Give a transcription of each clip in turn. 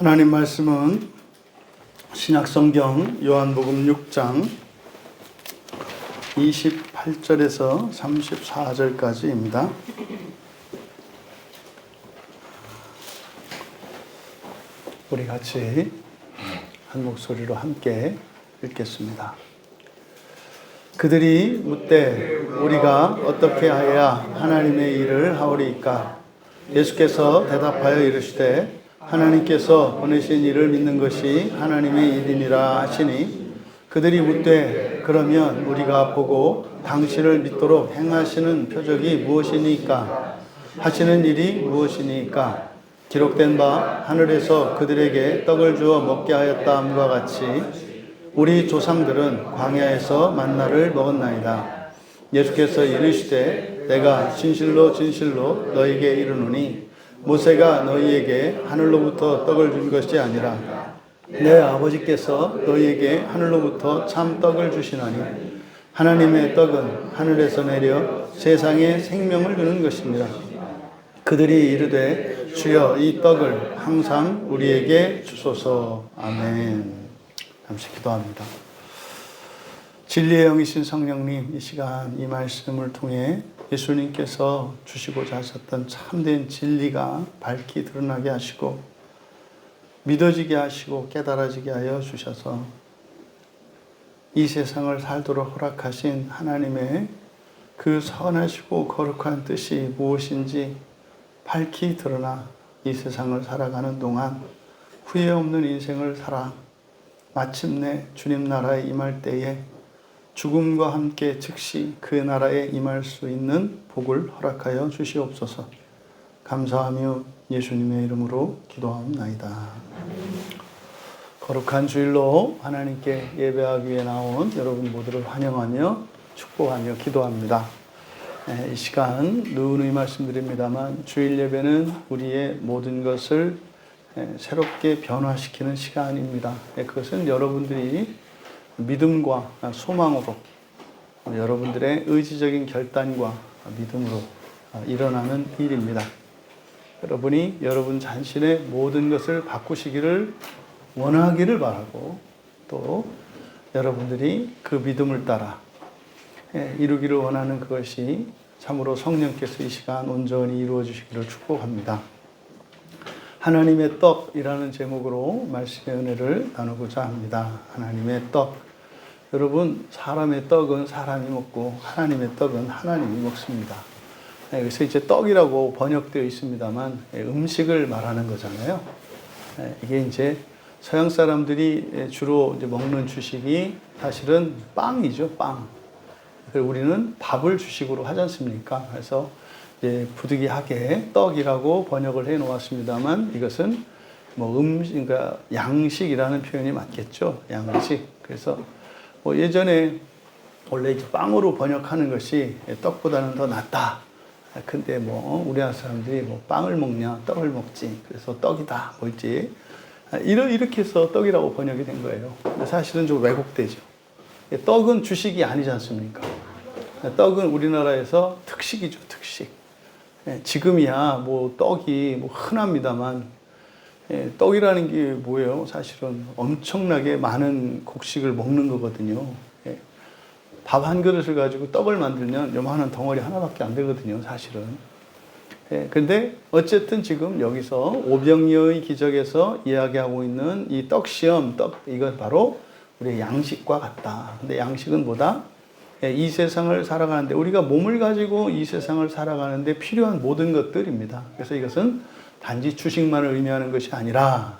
하나님 말씀은 신약성경 요한복음 6장 28절에서 34절까지입니다. 우리 같이 한 목소리로 함께 읽겠습니다. 그들이 묻되 우리가 어떻게 하여야 하나님의 일을 하오리이까? 예수께서 대답하여 이르시되 하나님께서 보내신 이를 믿는 것이 하나님의 일이니라 하시니, 그들이 묻되 그러면 우리가 보고 당신을 믿도록 행하시는 표적이 무엇이니까? 하시는 일이 무엇이니까? 기록된 바 하늘에서 그들에게 떡을 주어 먹게 하였다 함과 같이 우리 조상들은 광야에서 만나를 먹었나이다. 예수께서 이르시되 내가 진실로 진실로 너에게 이르노니 모세가 너희에게 하늘로부터 떡을 준 것이 아니라 내 아버지께서 너희에게 하늘로부터 참 떡을 주시나니, 하나님의 떡은 하늘에서 내려 세상에 생명을 주는 것입니다. 그들이 이르되 주여 이 떡을 항상 우리에게 주소서. 아멘. 잠시 기도합니다. 진리의 영이신 성령님, 이 시간 이 말씀을 통해 예수님께서 주시고자 하셨던 참된 진리가 밝히 드러나게 하시고 믿어지게 하시고 깨달아지게 하여 주셔서 이 세상을 살도록 허락하신 하나님의 그 선하시고 거룩한 뜻이 무엇인지 밝히 드러나 이 세상을 살아가는 동안 후회 없는 인생을 살아 마침내 주님 나라에 임할 때에 죽음과 함께 즉시 그 나라에 임할 수 있는 복을 허락하여 주시옵소서. 감사하며 예수님의 이름으로 기도하옵나이다. 거룩한 주일로 하나님께 예배하기 위해 나온 여러분 모두를 환영하며 축복하며 기도합니다. 이 시간 누누이 말씀드립니다만 주일 예배는 우리의 모든 것을 새롭게 변화시키는 시간입니다. 그것은 여러분들이 믿음과 소망으로, 여러분들의 의지적인 결단과 믿음으로 일어나는 일입니다. 여러분이 여러분 자신의 모든 것을 바꾸시기를 원하기를 바라고, 또 여러분들이 그 믿음을 따라 이루기를 원하는 그것이 참으로 성령께서 이 시간 온전히 이루어 주시기를 축복합니다. 하나님의 떡이라는 제목으로 말씀의 은혜를 나누고자 합니다. 하나님의 떡. 여러분, 사람의 떡은 사람이 먹고 하나님의 떡은 하나님이 먹습니다. 그래서 이제 떡이라고 번역되어 있습니다만 음식을 말하는 거잖아요. 이게 이제 서양 사람들이 주로 이제 먹는 주식이 사실은 빵이죠, 빵. 우리는 밥을 주식으로 하지 않습니까? 그래서 이제 부득이하게 떡이라고 번역을 해 놓았습니다만 이것은 뭐 그러니까 양식이라는 표현이 맞겠죠. 양식. 그래서 뭐 예전에 원래 이제 빵으로 번역하는 것이 떡보다는 더 낫다. 근데 뭐 우리나라 사람들이 뭐 빵을 먹냐, 떡을 먹지. 그래서 떡이다. 뭐지? 이렇게 해서 떡이라고 번역이 된 거예요. 근데 사실은 좀 왜곡되죠. 떡은 주식이 아니지 않습니까? 떡은 우리나라에서 특식이죠, 특식. 지금이야 뭐 떡이 뭐 흔합니다만 떡이라는 게 뭐예요? 사실은 엄청나게 많은 곡식을 먹는 거거든요. 밥 한 그릇을 가지고 떡을 만들면 요만한 덩어리 하나밖에 안 되거든요, 사실은. 그런데 어쨌든 지금 여기서 오병이어의 기적에서 이야기하고 있는 이 떡시험, 이건 바로 우리의 양식과 같다. 근데 양식은 뭐다? 이 세상을 살아가는데, 우리가 몸을 가지고 이 세상을 살아가는데 필요한 모든 것들입니다. 그래서 이것은 단지 주식만을 의미하는 것이 아니라,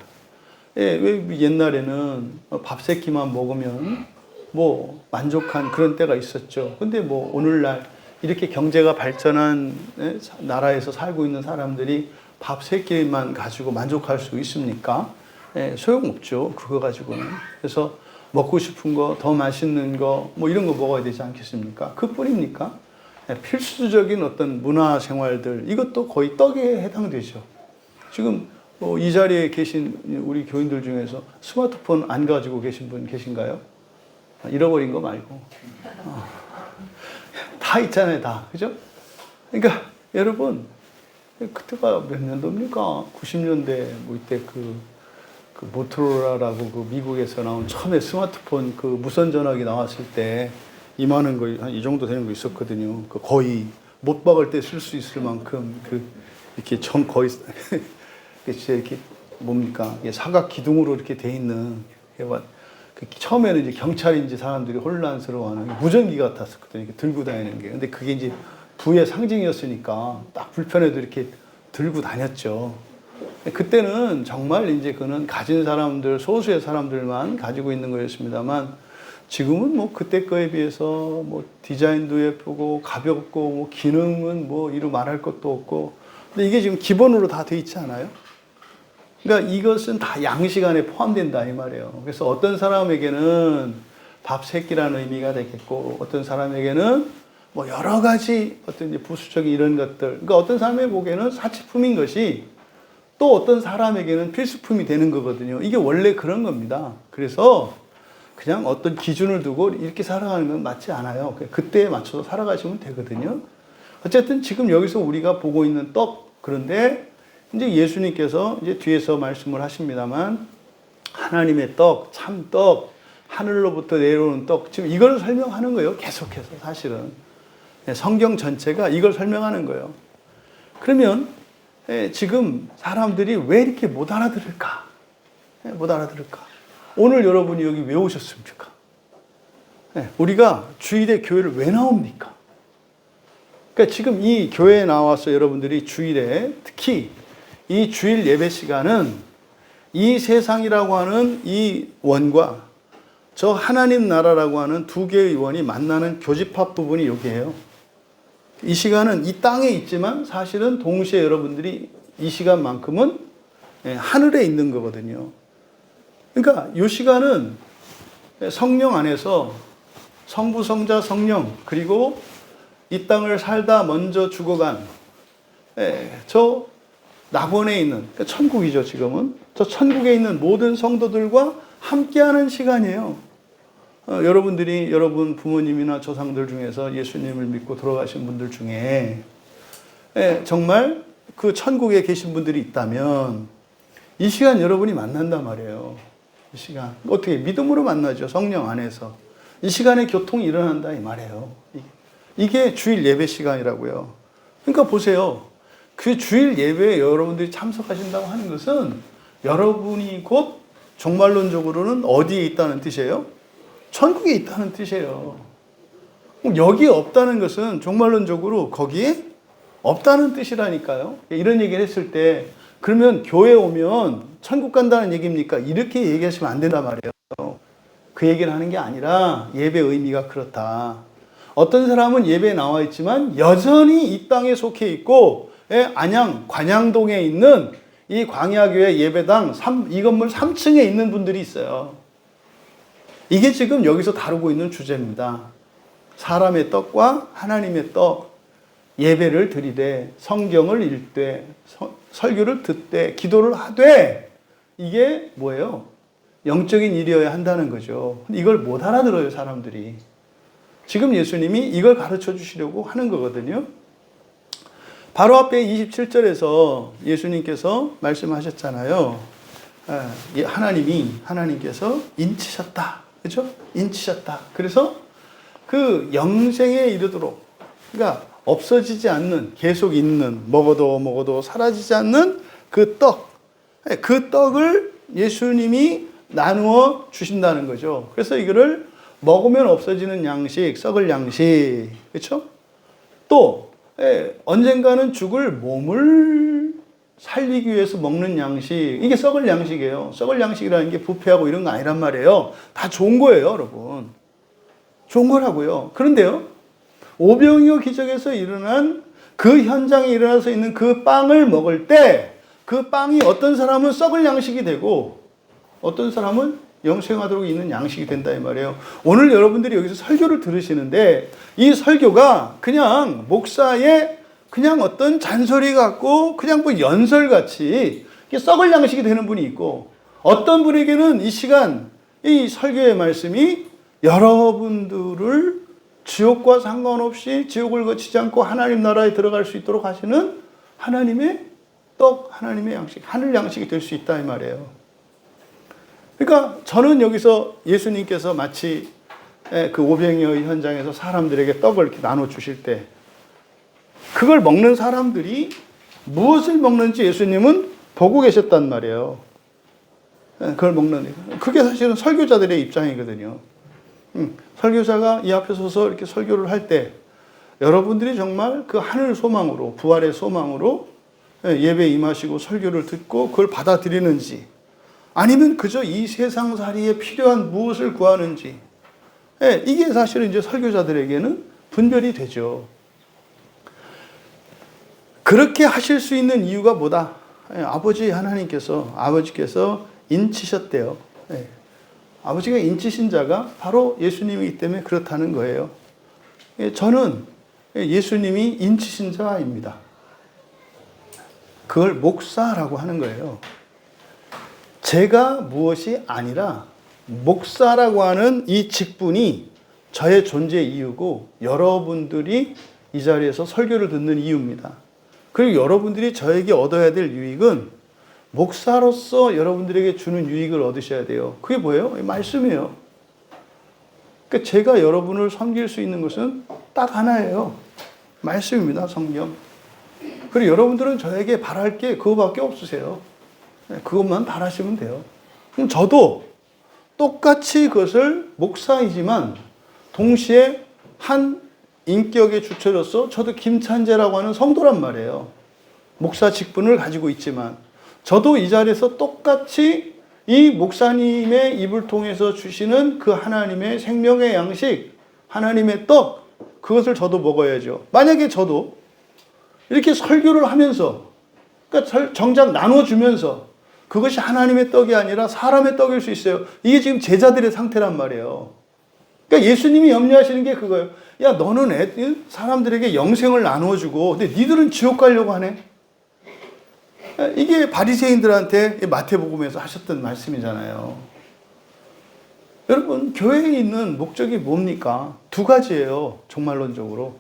왜 옛날에는 밥 세 끼만 먹으면 뭐 만족한 그런 때가 있었죠. 근데 뭐 오늘날 이렇게 경제가 발전한 나라에서 살고 있는 사람들이 밥 세 끼만 가지고 만족할 수 있습니까? 소용없죠, 그거 가지고는. 그래서 먹고 싶은 거, 더 맛있는 거, 뭐 이런 거 먹어야 되지 않겠습니까? 그뿐입니까? 필수적인 어떤 문화 생활들, 이것도 거의 떡에 해당되죠. 지금 이 자리에 계신 우리 교인들 중에서 스마트폰 안 가지고 계신 분 계신가요? 잃어버린 거 말고. 다 있잖아요, 다. 그죠? 그러니까 여러분, 그때가 몇 년도입니까? 90년대 뭐 이때 그 모토로라라고 그 미국에서 나온 처음에 스마트폰 그 무선 전화기 나왔을 때 이만한 거 한 이 정도 되는 거 있었거든요. 그 거의 못 박을 때 쓸 수 있을 만큼 그 이렇게 거의 진짜 이렇게 뭡니까? 이게 사각 기둥으로 이렇게 돼 있는 그 처음에는 이제 경찰인지 사람들이 혼란스러워하는 무전기 같았었거든요. 이렇게 들고 다니는 게. 근데 그게 이제 부의 상징이었으니까 딱 불편해도 이렇게 들고 다녔죠. 그때는 정말 이제 그는 가진 사람들, 소수의 사람들만 가지고 있는 거였습니다만 지금은 뭐 그때 거에 비해서 뭐 디자인도 예쁘고 가볍고 뭐 기능은 뭐 이루 말할 것도 없고 근데 이게 지금 기본으로 다 돼 있지 않아요? 그러니까 이것은 다 양식 안에 포함된다 이 말이에요. 그래서 어떤 사람에게는 밥 세 끼라는 의미가 되겠고 어떤 사람에게는 뭐 여러 가지 어떤 이제 부수적인 이런 것들 그러니까 어떤 사람의 보기에는 사치품인 것이 또 어떤 사람에게는 필수품이 되는 거거든요. 이게 원래 그런 겁니다. 그래서 그냥 어떤 기준을 두고 이렇게 살아가는 건 맞지 않아요. 그때에 맞춰서 살아가시면 되거든요. 어쨌든 지금 여기서 우리가 보고 있는 떡 그런데 이제 예수님께서 이제 뒤에서 말씀을 하십니다만 하나님의 떡, 참떡, 하늘로부터 내려오는 떡 지금 이걸 설명하는 거예요. 계속해서 사실은 성경 전체가 이걸 설명하는 거예요. 그러면 지금 사람들이 왜 이렇게 못 알아들을까? 못 알아들을까? 오늘 여러분이 여기 왜 오셨습니까? 우리가 주일에 교회를 왜 나옵니까? 그러니까 지금 이 교회에 나와서 여러분들이 주일에 특히 이 주일 예배 시간은 이 세상이라고 하는 이 원과 저 하나님 나라라고 하는 두 개의 원이 만나는 교집합 부분이 여기에요. 이 시간은 이 땅에 있지만 사실은 동시에 여러분들이 이 시간만큼은 하늘에 있는 거거든요. 그러니까 이 시간은 성령 안에서 성부, 성자, 성령 그리고 이 땅을 살다 먼저 죽어간 저 낙원에 있는 그러니까 천국이죠 지금은 저 천국에 있는 모든 성도들과 함께하는 시간이에요. 여러분들이 여러분 부모님이나 조상들 중에서 예수님을 믿고 돌아가신 분들 중에 정말 그 천국에 계신 분들이 있다면 이 시간 여러분이 만난단 말이에요. 이 시간 어떻게 믿음으로 만나죠. 성령 안에서 이 시간에 교통이 일어난다 이 말이에요. 이게 주일 예배 시간이라고요. 그러니까 보세요. 그 주일 예배에 여러분들이 참석하신다고 하는 것은 여러분이 곧 종말론적으로는 어디에 있다는 뜻이에요? 천국에 있다는 뜻이에요. 여기에 없다는 것은 종말론적으로 거기에 없다는 뜻이라니까요. 이런 얘기를 했을 때 그러면 교회 오면 천국 간다는 얘기입니까? 이렇게 얘기하시면 안 된단 말이에요. 그 얘기를 하는 게 아니라 예배 의미가 그렇다. 어떤 사람은 예배에 나와 있지만 여전히 이 땅에 속해 있고 안양 관양동에 있는 이 광야교회 예배당 이 건물 3층에 있는 분들이 있어요. 이게 지금 여기서 다루고 있는 주제입니다. 사람의 떡과 하나님의 떡, 예배를 드리되 성경을 읽되 설교를 듣되 기도를 하되 이게 뭐예요? 영적인 일이어야 한다는 거죠. 이걸 못 알아들어요 사람들이. 지금 예수님이 이걸 가르쳐 주시려고 하는 거거든요. 바로 앞에 27절에서 예수님께서 말씀하셨잖아요. 하나님께서 인치셨다. 그렇죠? 인치셨다. 그래서 그 영생에 이르도록 그러니까 없어지지 않는 계속 있는 먹어도 사라지지 않는 그 떡. 그 떡을 예수님이 나누어 주신다는 거죠. 그래서 이거를 먹으면 없어지는 양식, 썩을 양식. 그렇죠? 또 언젠가는 죽을 몸을 살리기 위해서 먹는 양식. 이게 썩을 양식이에요. 썩을 양식이라는 게 부패하고 이런 거 아니란 말이에요. 다 좋은 거예요, 여러분. 좋은 거라고요. 그런데요. 오병이어 기적에서 일어난 그 현장에 일어나서 있는 그 빵을 먹을 때 그 빵이 어떤 사람은 썩을 양식이 되고 어떤 사람은 영생하도록 있는 양식이 된다 이 말이에요. 오늘 여러분들이 여기서 설교를 들으시는데 이 설교가 그냥 목사의 그냥 어떤 잔소리 같고 그냥 뭐 연설같이 썩을 양식이 되는 분이 있고 어떤 분에게는 이 시간 이 설교의 말씀이 여러분들을 지옥과 상관없이 지옥을 거치지 않고 하나님 나라에 들어갈 수 있도록 하시는 하나님의 떡, 하나님의 양식, 하늘 양식이 될 수 있다 이 말이에요. 그러니까 저는 여기서 예수님께서 마치 그 오병이어 현장에서 사람들에게 떡을 이렇게 나눠 주실 때 그걸 먹는 사람들이 무엇을 먹는지 예수님은 보고 계셨단 말이에요. 그걸 먹는, 그게 사실은 설교자들의 입장이거든요. 설교자가 이 앞에 서서 이렇게 설교를 할 때 여러분들이 정말 그 하늘 소망으로, 부활의 소망으로 예배에 임하시고 설교를 듣고 그걸 받아들이는지, 아니면 그저 이 세상살이에 필요한 무엇을 구하는지, 이게 사실은 이제 설교자들에게는 분별이 되죠. 그렇게 하실 수 있는 이유가 뭐다? 아버지께서 인치셨대요. 아버지가 인치신 자가 바로 예수님이기 때문에 그렇다는 거예요. 저는 예수님이 인치신 자입니다. 그걸 목사라고 하는 거예요. 제가 무엇이 아니라 목사라고 하는 이 직분이 저의 존재 이유고 여러분들이 이 자리에서 설교를 듣는 이유입니다. 그리고 여러분들이 저에게 얻어야 될 유익은 목사로서 여러분들에게 주는 유익을 얻으셔야 돼요. 그게 뭐예요? 말씀이에요. 그러니까 제가 여러분을 섬길 수 있는 것은 딱 하나예요. 말씀입니다. 성경. 그리고 여러분들은 저에게 바랄 게 그거밖에 없으세요. 그것만 바라시면 돼요. 그럼 저도 똑같이 그것을 목사이지만 동시에 한 인격의 주체로서 저도 김찬재라고 하는 성도란 말이에요. 목사 직분을 가지고 있지만 저도 이 자리에서 똑같이 이 목사님의 입을 통해서 주시는 그 하나님의 생명의 양식, 하나님의 떡, 그것을 저도 먹어야죠. 만약에 저도 이렇게 설교를 하면서, 그러니까 정작 나눠주면서 그것이 하나님의 떡이 아니라 사람의 떡일 수 있어요. 이게 지금 제자들의 상태란 말이에요. 그러니까 예수님이 염려하시는 게 그거예요. 야, 너는 사람들에게 영생을 나눠주고, 근데 니들은 지옥 가려고 하네? 이게 바리새인들한테 마태복음에서 하셨던 말씀이잖아요. 여러분, 교회에 있는 목적이 뭡니까? 두 가지예요. 종말론적으로.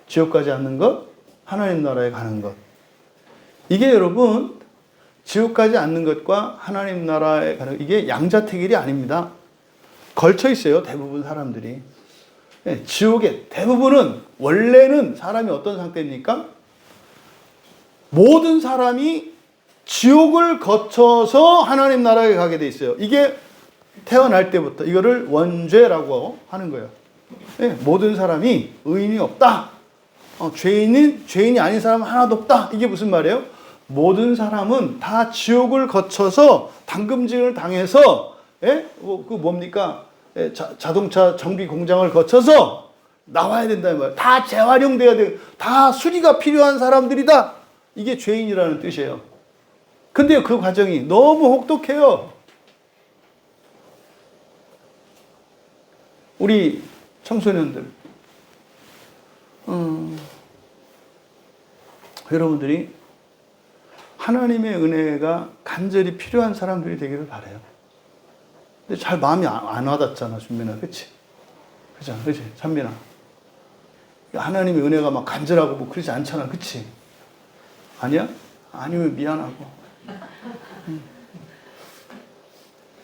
지옥 가지 않는 것, 하나님 나라에 가는 것. 이게 여러분, 지옥 가지 않는 것과 하나님 나라에 가는 것, 이게 양자택일이 아닙니다. 걸쳐 있어요. 대부분 사람들이. 지옥에 대부분은, 원래는 사람이 어떤 상태입니까? 모든 사람이 지옥을 거쳐서 하나님 나라에 가게 돼 있어요. 이게 태어날 때부터 이거를 원죄라고 하는 거예요. 모든 사람이 의인이 없다. 죄인이 아닌 사람은 하나도 없다. 이게 무슨 말이에요? 모든 사람은 다 지옥을 거쳐서 당금질을 당해서 그 뭡니까? 자동차 정비 공장을 거쳐서 나와야 된다는 말이에요. 다 재활용돼야 돼요. 다 수리가 필요한 사람들이다. 이게 죄인이라는 뜻이에요. 근데 그 과정이 너무 혹독해요. 우리 청소년들, 여러분들이 하나님의 은혜가 간절히 필요한 사람들이 되기를 바라요. 근데 잘 마음이 안 와닿잖아, 준민아. 그치? 그치? 찬민아. 하나님의 은혜가 막 간절하고 뭐 그러지 않잖아. 그치? 아니야? 아니면 미안하고.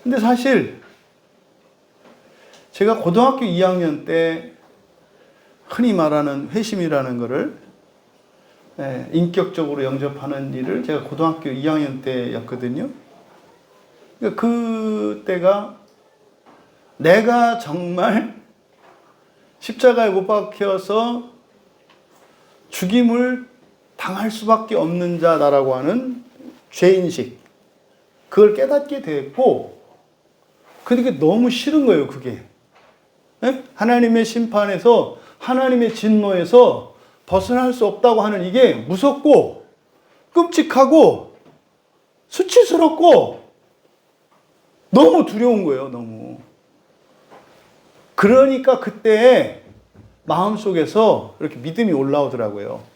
근데 사실 제가 고등학교 2학년 때 흔히 말하는 회심이라는 거를 인격적으로 영접하는 일을 제가 고등학교 2학년 때였거든요. 그때가 내가 정말 십자가에 못 박혀서 죽임을 당할 수밖에 없는 자다라고 하는 죄인식, 그걸 깨닫게 됐고, 그게 너무 싫은 거예요, 그게. 하나님의 심판에서, 하나님의 진노에서 벗어날 수 없다고 하는 이게 무섭고, 끔찍하고, 수치스럽고, 너무 두려운 거예요, 너무. 그러니까 그때 마음속에서 이렇게 믿음이 올라오더라고요.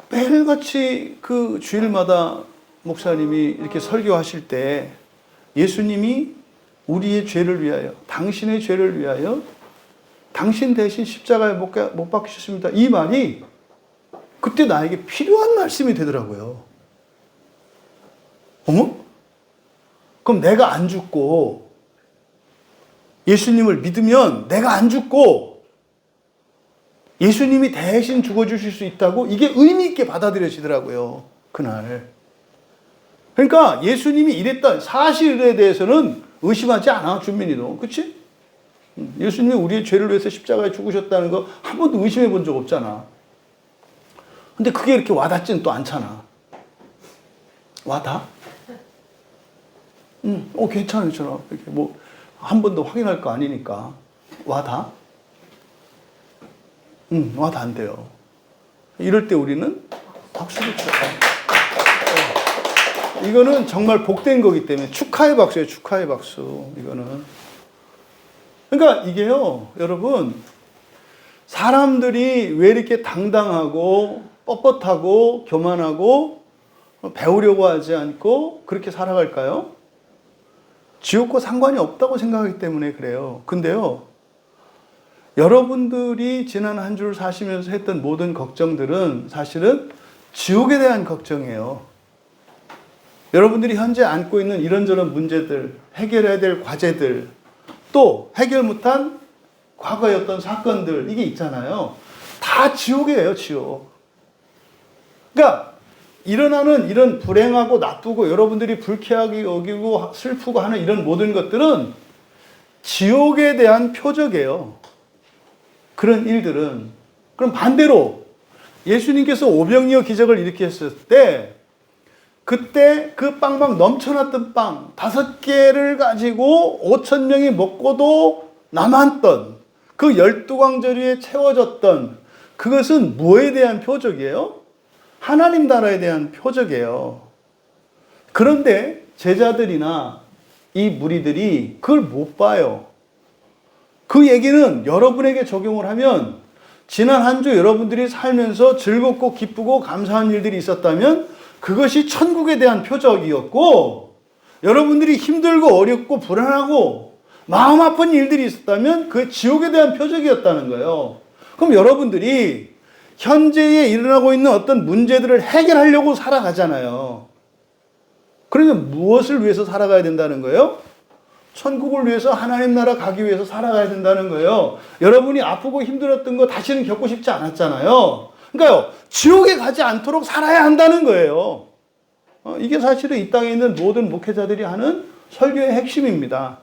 매일같이 그 주일마다 목사님이 이렇게 설교하실 때 예수님이 우리의 죄를 위하여, 당신의 죄를 위하여 당신 대신 십자가에 못 박히셨습니다. 이 말이 그때 나에게 필요한 말씀이 되더라고요. 어머? 그럼 내가 안 죽고, 예수님을 믿으면 내가 안 죽고 예수님이 대신 죽어주실 수 있다고 이게 의미 있게 받아들여지더라고요. 그날. 그러니까 예수님이 이랬다 사실에 대해서는 의심하지 않아. 준민이도. 그치? 예수님이 우리의 죄를 위해서 십자가에 죽으셨다는 거 한 번도 의심해 본 적 없잖아. 근데 그게 이렇게 와닿지는 또 않잖아. 와닿아? 괜찮아. 이렇게 뭐 한 번 더 확인할 거 아니니까. 와닿아? 와닿는데요. 이럴 때 우리는 박수를 쳐요. 이거는 정말 복된 거기 때문에 축하의 박수예요. 축하의 박수. 이거는. 그러니까 이게요, 여러분, 사람들이 왜 이렇게 당당하고 뻣뻣하고 교만하고 배우려고 하지 않고 그렇게 살아갈까요? 지옥과 상관이 없다고 생각하기 때문에 그래요. 근데요, 여러분들이 지난 한 주를 사시면서 했던 모든 걱정들은 사실은 지옥에 대한 걱정이에요. 여러분들이 현재 안고 있는 이런저런 문제들, 해결해야 될 과제들, 또 해결 못한 과거의 어떤 사건들, 이게 있잖아요. 다 지옥이에요, 지옥. 그러니까 일어나는 이런 불행하고 나쁘고 여러분들이 불쾌하게 여기고 슬프고 하는 이런 모든 것들은 지옥에 대한 표적이에요. 그런 일들은. 그럼 반대로 예수님께서 오병이어 기적을 일으켰을 때 그때 그 빵빵 넘쳐났던 빵 5개를 가지고 5,000명이 먹고도 남았던 그 12광저리에 채워졌던 그것은 뭐에 대한 표적이에요? 하나님 나라에 대한 표적이에요. 그런데 제자들이나 이 무리들이 그걸 못 봐요. 그 얘기는 여러분에게 적용을 하면 지난 한 주 여러분들이 살면서 즐겁고 기쁘고 감사한 일들이 있었다면 그것이 천국에 대한 표적이었고, 여러분들이 힘들고 어렵고 불안하고 마음 아픈 일들이 있었다면 그게 지옥에 대한 표적이었다는 거예요. 그럼 여러분들이 현재에 일어나고 있는 어떤 문제들을 해결하려고 살아가잖아요. 그러면 무엇을 위해서 살아가야 된다는 거예요? 천국을 위해서, 하나님 나라 가기 위해서 살아가야 된다는 거예요. 여러분이 아프고 힘들었던 거 다시는 겪고 싶지 않았잖아요. 그러니까요, 지옥에 가지 않도록 살아야 한다는 거예요. 이게 사실은 이 땅에 있는 모든 목회자들이 하는 설교의 핵심입니다.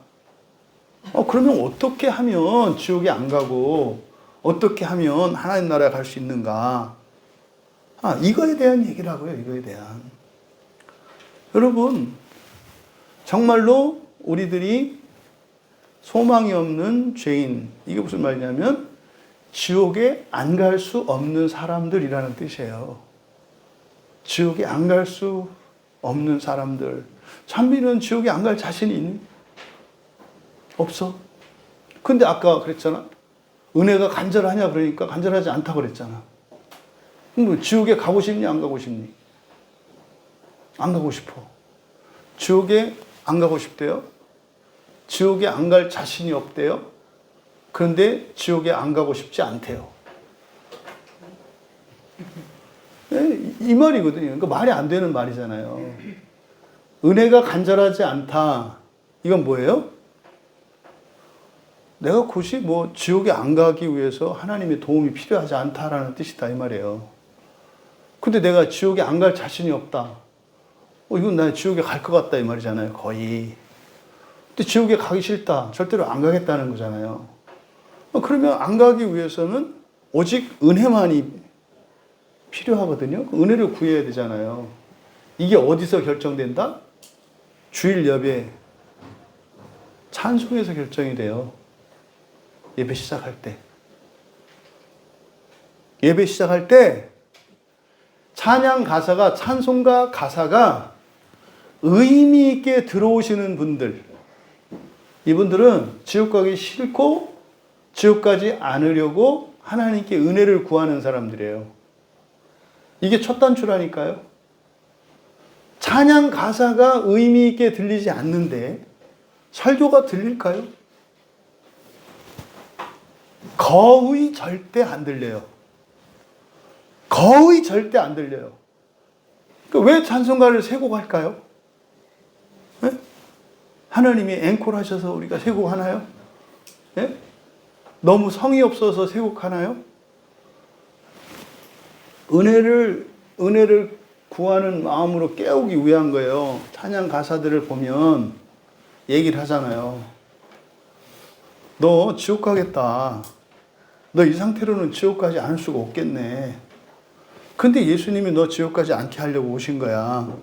그러면 어떻게 하면 지옥에 안 가고 어떻게 하면 하나님 나라에 갈 수 있는가? 이거에 대한 얘기라고요. 이거에 대한. 여러분, 정말로 우리들이 소망이 없는 죄인, 이게 무슨 말이냐면 지옥에 안 갈 수 없는 사람들이라는 뜻이에요. 지옥에 안 갈 수 없는 사람들. 찬미는 지옥에 안 갈 자신이 있니? 없어. 근데 아까 그랬잖아. 은혜가 간절하냐 그러니까 간절하지 않다고 그랬잖아. 그럼 지옥에 가고 싶니? 안 가고 싶니? 안 가고 싶어. 지옥에 안 가고 싶대요. 지옥에 안 갈 자신이 없대요. 그런데 지옥에 안 가고 싶지 않대요. 이 말이거든요. 그러니까 말이 안 되는 말이잖아요. 은혜가 간절하지 않다. 이건 뭐예요? 내가 굳이 뭐 지옥에 안 가기 위해서 하나님의 도움이 필요하지 않다라는 뜻이다 이 말이에요. 근데 내가 지옥에 안 갈 자신이 없다. 이건 나 지옥에 갈 것 같다 이 말이잖아요. 거의. 근데 지옥에 가기 싫다. 절대로 안 가겠다는 거잖아요. 그러면 안 가기 위해서는 오직 은혜만이 필요하거든요. 은혜를 구해야 되잖아요. 이게 어디서 결정된다? 주일 예배 찬송에서 결정이 돼요. 예배 시작할 때. 예배 시작할 때 찬양 가사가, 찬송가 가사가 의미 있게 들어오시는 분들, 이분들은 지옥 가기 싫고 지옥 가지 않으려고 하나님께 은혜를 구하는 사람들이에요. 이게 첫 단추라니까요. 찬양 가사가 의미 있게 들리지 않는데 설교가 들릴까요? 거의 절대 안 들려요. 거의 절대 안 들려요. 왜 찬송가를 세 곡 할까요? 네? 하나님이 앵콜하셔서 우리가 쇠곡하나요? 예? 너무 성의 없어서 쇠곡하나요? 은혜를 구하는 마음으로 깨우기 위한 거예요. 찬양 가사들을 보면 얘기를 하잖아요. 너 지옥 가겠다. 너 이 상태로는 지옥 가지 않을 수가 없겠네. 근데 예수님이 너 지옥 가지 않게 하려고 오신 거야.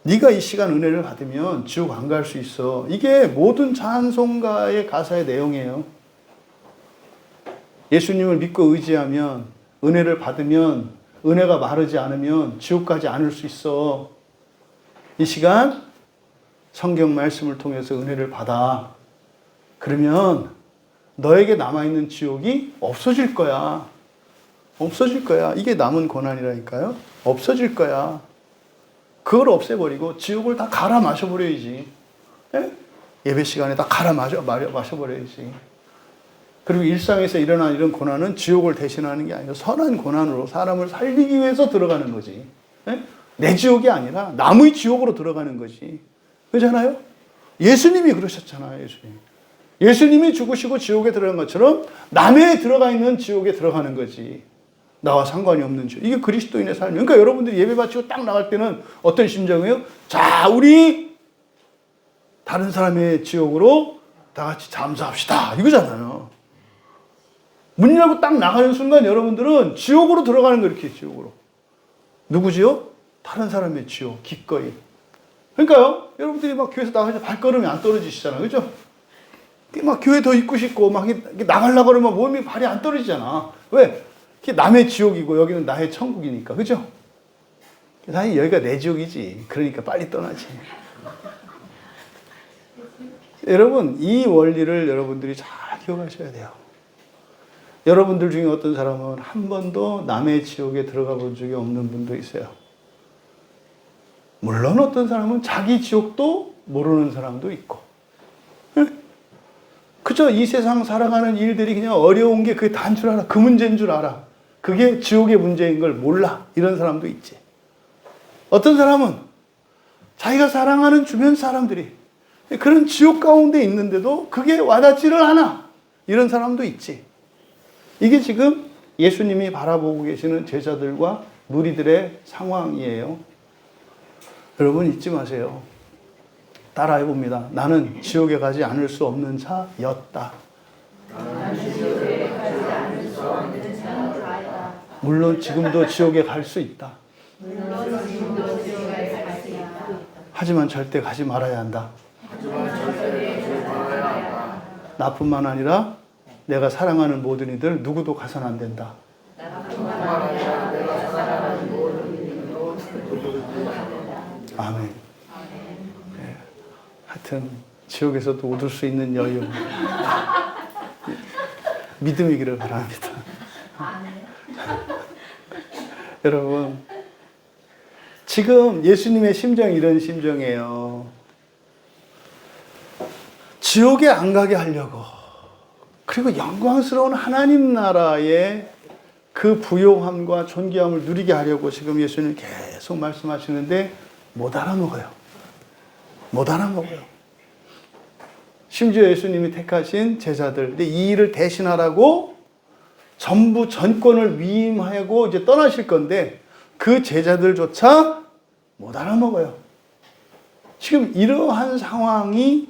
네가 이 시간 은혜를 받으면 지옥 안 갈 수 있어. 이게 모든 찬송가의 가사의 내용이에요. 예수님을 믿고 의지하면, 은혜를 받으면, 은혜가 마르지 않으면 지옥 가지 않을 수 있어. 이 시간 성경 말씀을 통해서 은혜를 받아. 그러면 너에게 남아있는 지옥이 없어질 거야. 없어질 거야. 이게 남은 고난이라니까요. 없어질 거야. 그걸 없애버리고 지옥을 다 갈아 마셔버려야지. 예? 예배 시간에 다 갈아 마셔버려야지. 그리고 일상에서 일어난 이런 고난은 지옥을 대신하는 게 아니라 선한 고난으로 사람을 살리기 위해서 들어가는 거지. 예? 내 지옥이 아니라 남의 지옥으로 들어가는 거지. 그렇잖아요? 예수님이 그러셨잖아요. 예수님이 죽으시고 지옥에 들어간 것처럼 남의 들어가 있는 지옥에 들어가는 거지. 나와 상관이 없는 지옥. 이게 그리스도인의 삶이에요. 그러니까 여러분들이 예배 바치고 딱 나갈 때는 어떤 심정이에요? 자, 우리 다른 사람의 지옥으로 다 같이 잠수합시다. 이거잖아요. 문 열고 딱 나가는 순간 여러분들은 지옥으로 들어가는 거예요. 이렇게 지옥으로. 누구지요? 다른 사람의 지옥. 기꺼이. 그러니까요. 여러분들이 막 교회에서 나가서 발걸음이 안 떨어지시잖아요. 그죠? 막 교회 더 있고 싶고 막 나가려고 그러면 몸이 발이 안 떨어지잖아. 왜? 그게 남의 지옥이고 여기는 나의 천국이니까. 그죠? 사실 여기가 내 지옥이지. 그러니까 빨리 떠나지. 여러분, 이 원리를 여러분들이 잘 기억하셔야 돼요. 여러분들 중에 어떤 사람은 한 번도 남의 지옥에 들어가 본 적이 없는 분도 있어요. 물론 어떤 사람은 자기 지옥도 모르는 사람도 있고. 그저 이 세상 살아가는 일들이 그냥 어려운 게 그게 다인 줄 알아. 그 문제인 줄 알아. 그게 지옥의 문제인 걸 몰라. 이런 사람도 있지. 어떤 사람은 자기가 사랑하는 주변 사람들이 그런 지옥 가운데 있는데도 그게 와닿지를 않아. 이런 사람도 있지. 이게 지금 예수님이 바라보고 계시는 제자들과 무리들의 상황이에요. 여러분 잊지 마세요. 따라해 봅니다. 나는 지옥에 가지 않을 수 없는 자였다. 물론 지금도 지옥에 갈 수 있다. 하지만 절대 가지 말아야 한다. 나뿐만 아니라 내가 사랑하는 모든 이들 누구도 가서는 안 된다. 아멘. 네. 하여튼 지옥에서도 얻을 수 있는 여유, 믿음이기를 바랍니다. 여러분, 지금 예수님의 심정이 이런 심정이에요. 지옥에 안 가게 하려고, 그리고 영광스러운 하나님 나라의 그 부요함과 존귀함을 누리게 하려고 지금 예수님 계속 말씀하시는데 못 알아먹어요. 못 알아먹어요. 심지어 예수님이 택하신 제자들, 근데 이 일을 대신하라고 전부 전권을 위임하고 이제 떠나실 건데 그 제자들조차 못 알아먹어요. 지금 이러한 상황이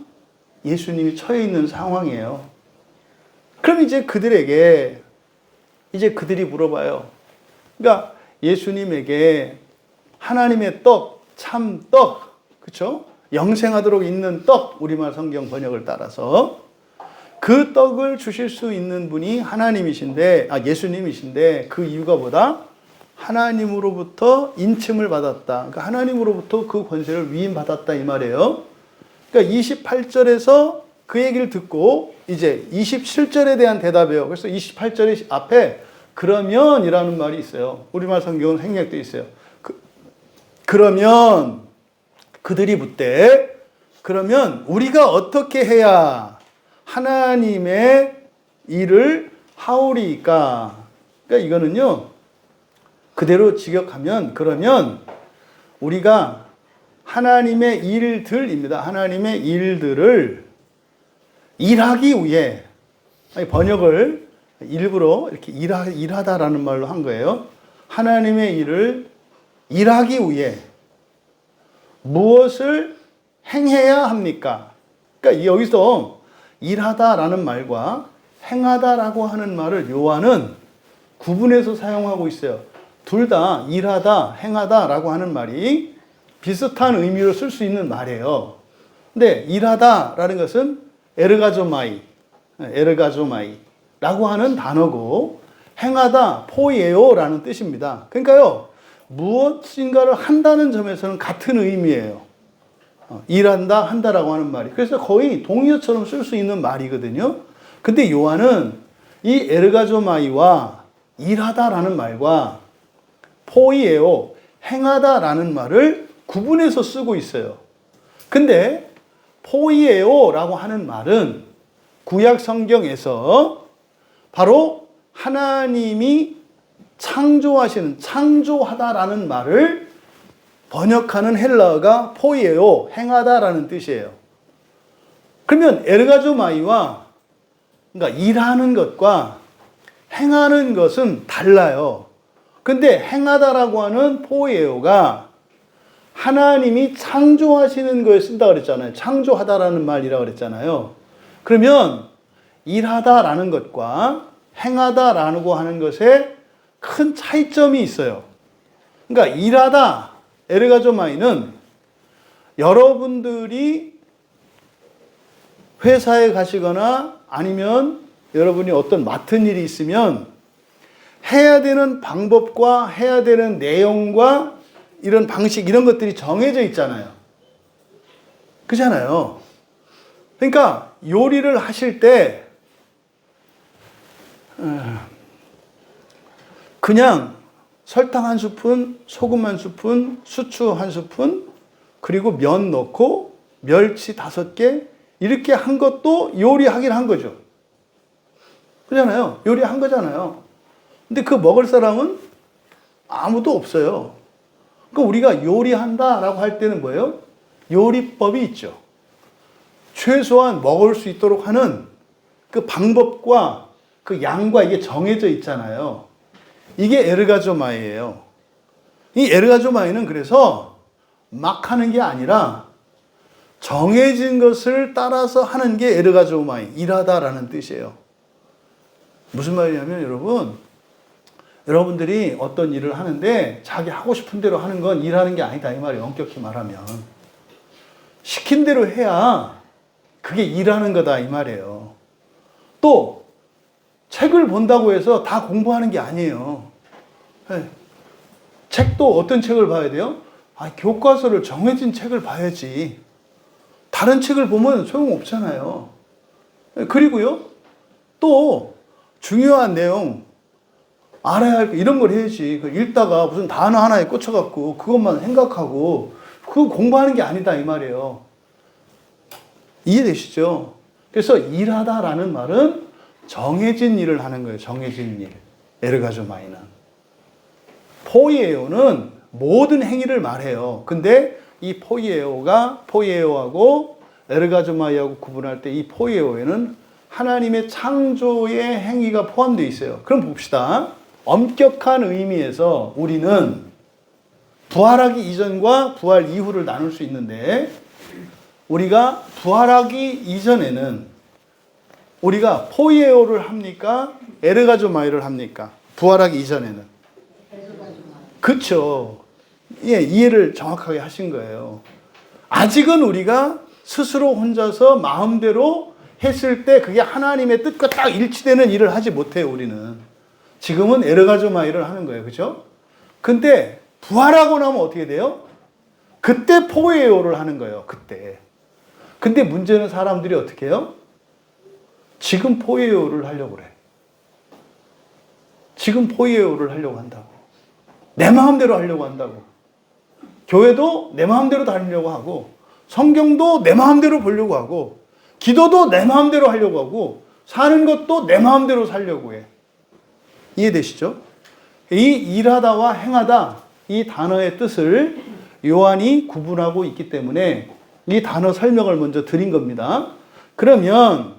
예수님이 처해 있는 상황이에요. 그럼 이제 그들에게 그들이 물어봐요. 그러니까 예수님에게 하나님의 떡, 참 떡, 그렇죠? 영생하도록 있는 떡, 우리말 성경 번역을 따라서 그 떡을 주실 수 있는 분이 하나님이신데, 예수님이신데 그 이유가 뭐다? 하나님으로부터 인침을 받았다. 그러니까 하나님으로부터 그 권세를 위임받았다 이 말이에요. 그러니까 28절에서 그 얘기를 듣고 이제 27절에 대한 대답이에요. 그래서 28절의 앞에 그러면이라는 말이 있어요. 우리말 성경은 생략되어 있어요. 그러면 그들이 묻되 그러면 우리가 어떻게 해야 하나님의 일을 하오리까? 그러니까 이거는요. 그대로 직역하면 그러면 우리가 하나님의 일들입니다. 하나님의 일들을 일하기 위해, 번역을 일부러 이렇게 일하다라는 말로 한 거예요. 하나님의 일을 일하기 위해 무엇을 행해야 합니까? 그러니까 여기서 일하다라는 말과 행하다라고 하는 말을 요한은 구분해서 사용하고 있어요. 둘 다 일하다, 행하다라고 하는 말이 비슷한 의미로 쓸 수 있는 말이에요. 근데 일하다라는 것은 에르가조마이라고 하는 단어고, 행하다, 포이에오라는 뜻입니다. 그러니까요, 무엇인가를 한다는 점에서는 같은 의미예요. 일한다, 한다라고 하는 말이. 그래서 거의 동의어처럼 쓸 수 있는 말이거든요. 근데 요한은 이 에르가조마이와 일하다라는 말과 포이에오, 행하다라는 말을 구분해서 쓰고 있어요. 근데 포이에오라고 하는 말은 구약 성경에서 바로 하나님이 창조하시는, 창조하다라는 말을 번역하는 헬라어가 포이에오, 행하다라는 뜻이에요. 그러면 에르가조마이와, 그러니까 일하는 것과 행하는 것은 달라요. 근데 행하다라고 하는 포이에오가 하나님이 창조하시는 거에 쓴다고 그랬잖아요. 창조하다라는 말이라고 그랬잖아요. 그러면 일하다라는 것과 행하다라고 하는 것에 큰 차이점이 있어요. 그러니까 일하다, 에르가조마이는 여러분들이 회사에 가시거나 아니면 여러분이 어떤 맡은 일이 있으면 해야 되는 방법과 해야 되는 내용과 이런 방식, 이런 것들이 정해져 있잖아요. 그렇잖아요. 그러니까 요리를 하실 때 그냥 설탕 한 스푼, 소금 한 스푼, 수추 한 스푼, 그리고 면 넣고 멸치 5개 이렇게 한 것도 요리하긴 한 거죠. 그렇잖아요. 요리한 거잖아요. 근데 그 먹을 사람은 아무도 없어요. 그러니까 우리가 요리한다라고 할 때는 뭐예요? 요리법이 있죠. 최소한 먹을 수 있도록 하는 그 방법과 그 양과 이게 정해져 있잖아요. 이게 에르가조마이예요. 이 에르가조마이는 그래서 막 하는 게 아니라 정해진 것을 따라서 하는 게 에르가조마이, 일하다라는 뜻이에요. 무슨 말이냐면 여러분들이 어떤 일을 하는데 자기 하고 싶은 대로 하는 건 일하는 게 아니다 이 말이에요. 엄격히 말하면. 시킨 대로 해야 그게 일하는 거다 이 말이에요. 또 책을 본다고 해서 다 공부하는 게 아니에요. 네. 책도 어떤 책을 봐야 돼요? 교과서를 정해진 책을 봐야지. 다른 책을 보면 소용없잖아요. 그리고요, 또 중요한 내용 알아야 할 거 이런 걸 해야지. 읽다가 무슨 단어 하나에 꽂혀갖고 그것만 생각하고 그거 공부하는 게 아니다 이 말이에요. 이해되시죠? 그래서 일하다라는 말은 정해진 일을 하는 거예요. 정해진 일. 에르가조마이는. 포이에오는 모든 행위를 말해요. 근데 이 포이에오하고 에르가조마이하고 구분할 때 이 포이에오에는 하나님의 창조의 행위가 포함되어 있어요. 그럼 봅시다. 엄격한 의미에서 우리는 부활하기 이전과 부활 이후를 나눌 수 있는데, 우리가 부활하기 이전에는 우리가 포이에오를 합니까? 에르가조마이를 합니까? 부활하기 이전에는. 그렇죠. 예, 이해를 정확하게 하신 거예요. 아직은 우리가 스스로 혼자서 마음대로 했을 때 그게 하나님의 뜻과 딱 일치되는 일을 하지 못해요, 우리는. 지금은 에르가조마이를 하는 거예요. 그렇죠? 근데 부활하고 나면 어떻게 돼요? 그때 포이에오를 하는 거예요. 그때. 근데 문제는 사람들이 어떻게 해요? 지금 포이에오를 하려고 그래. 지금 포이에오를 하려고 한다고. 내 마음대로 하려고 한다고. 교회도 내 마음대로 다니려고 하고, 성경도 내 마음대로 보려고 하고, 기도도 내 마음대로 하려고 하고, 사는 것도 내 마음대로 살려고 해. 이해되시죠? 이 일하다와 행하다, 이 단어의 뜻을 요한이 구분하고 있기 때문에 이 단어 설명을 먼저 드린 겁니다. 그러면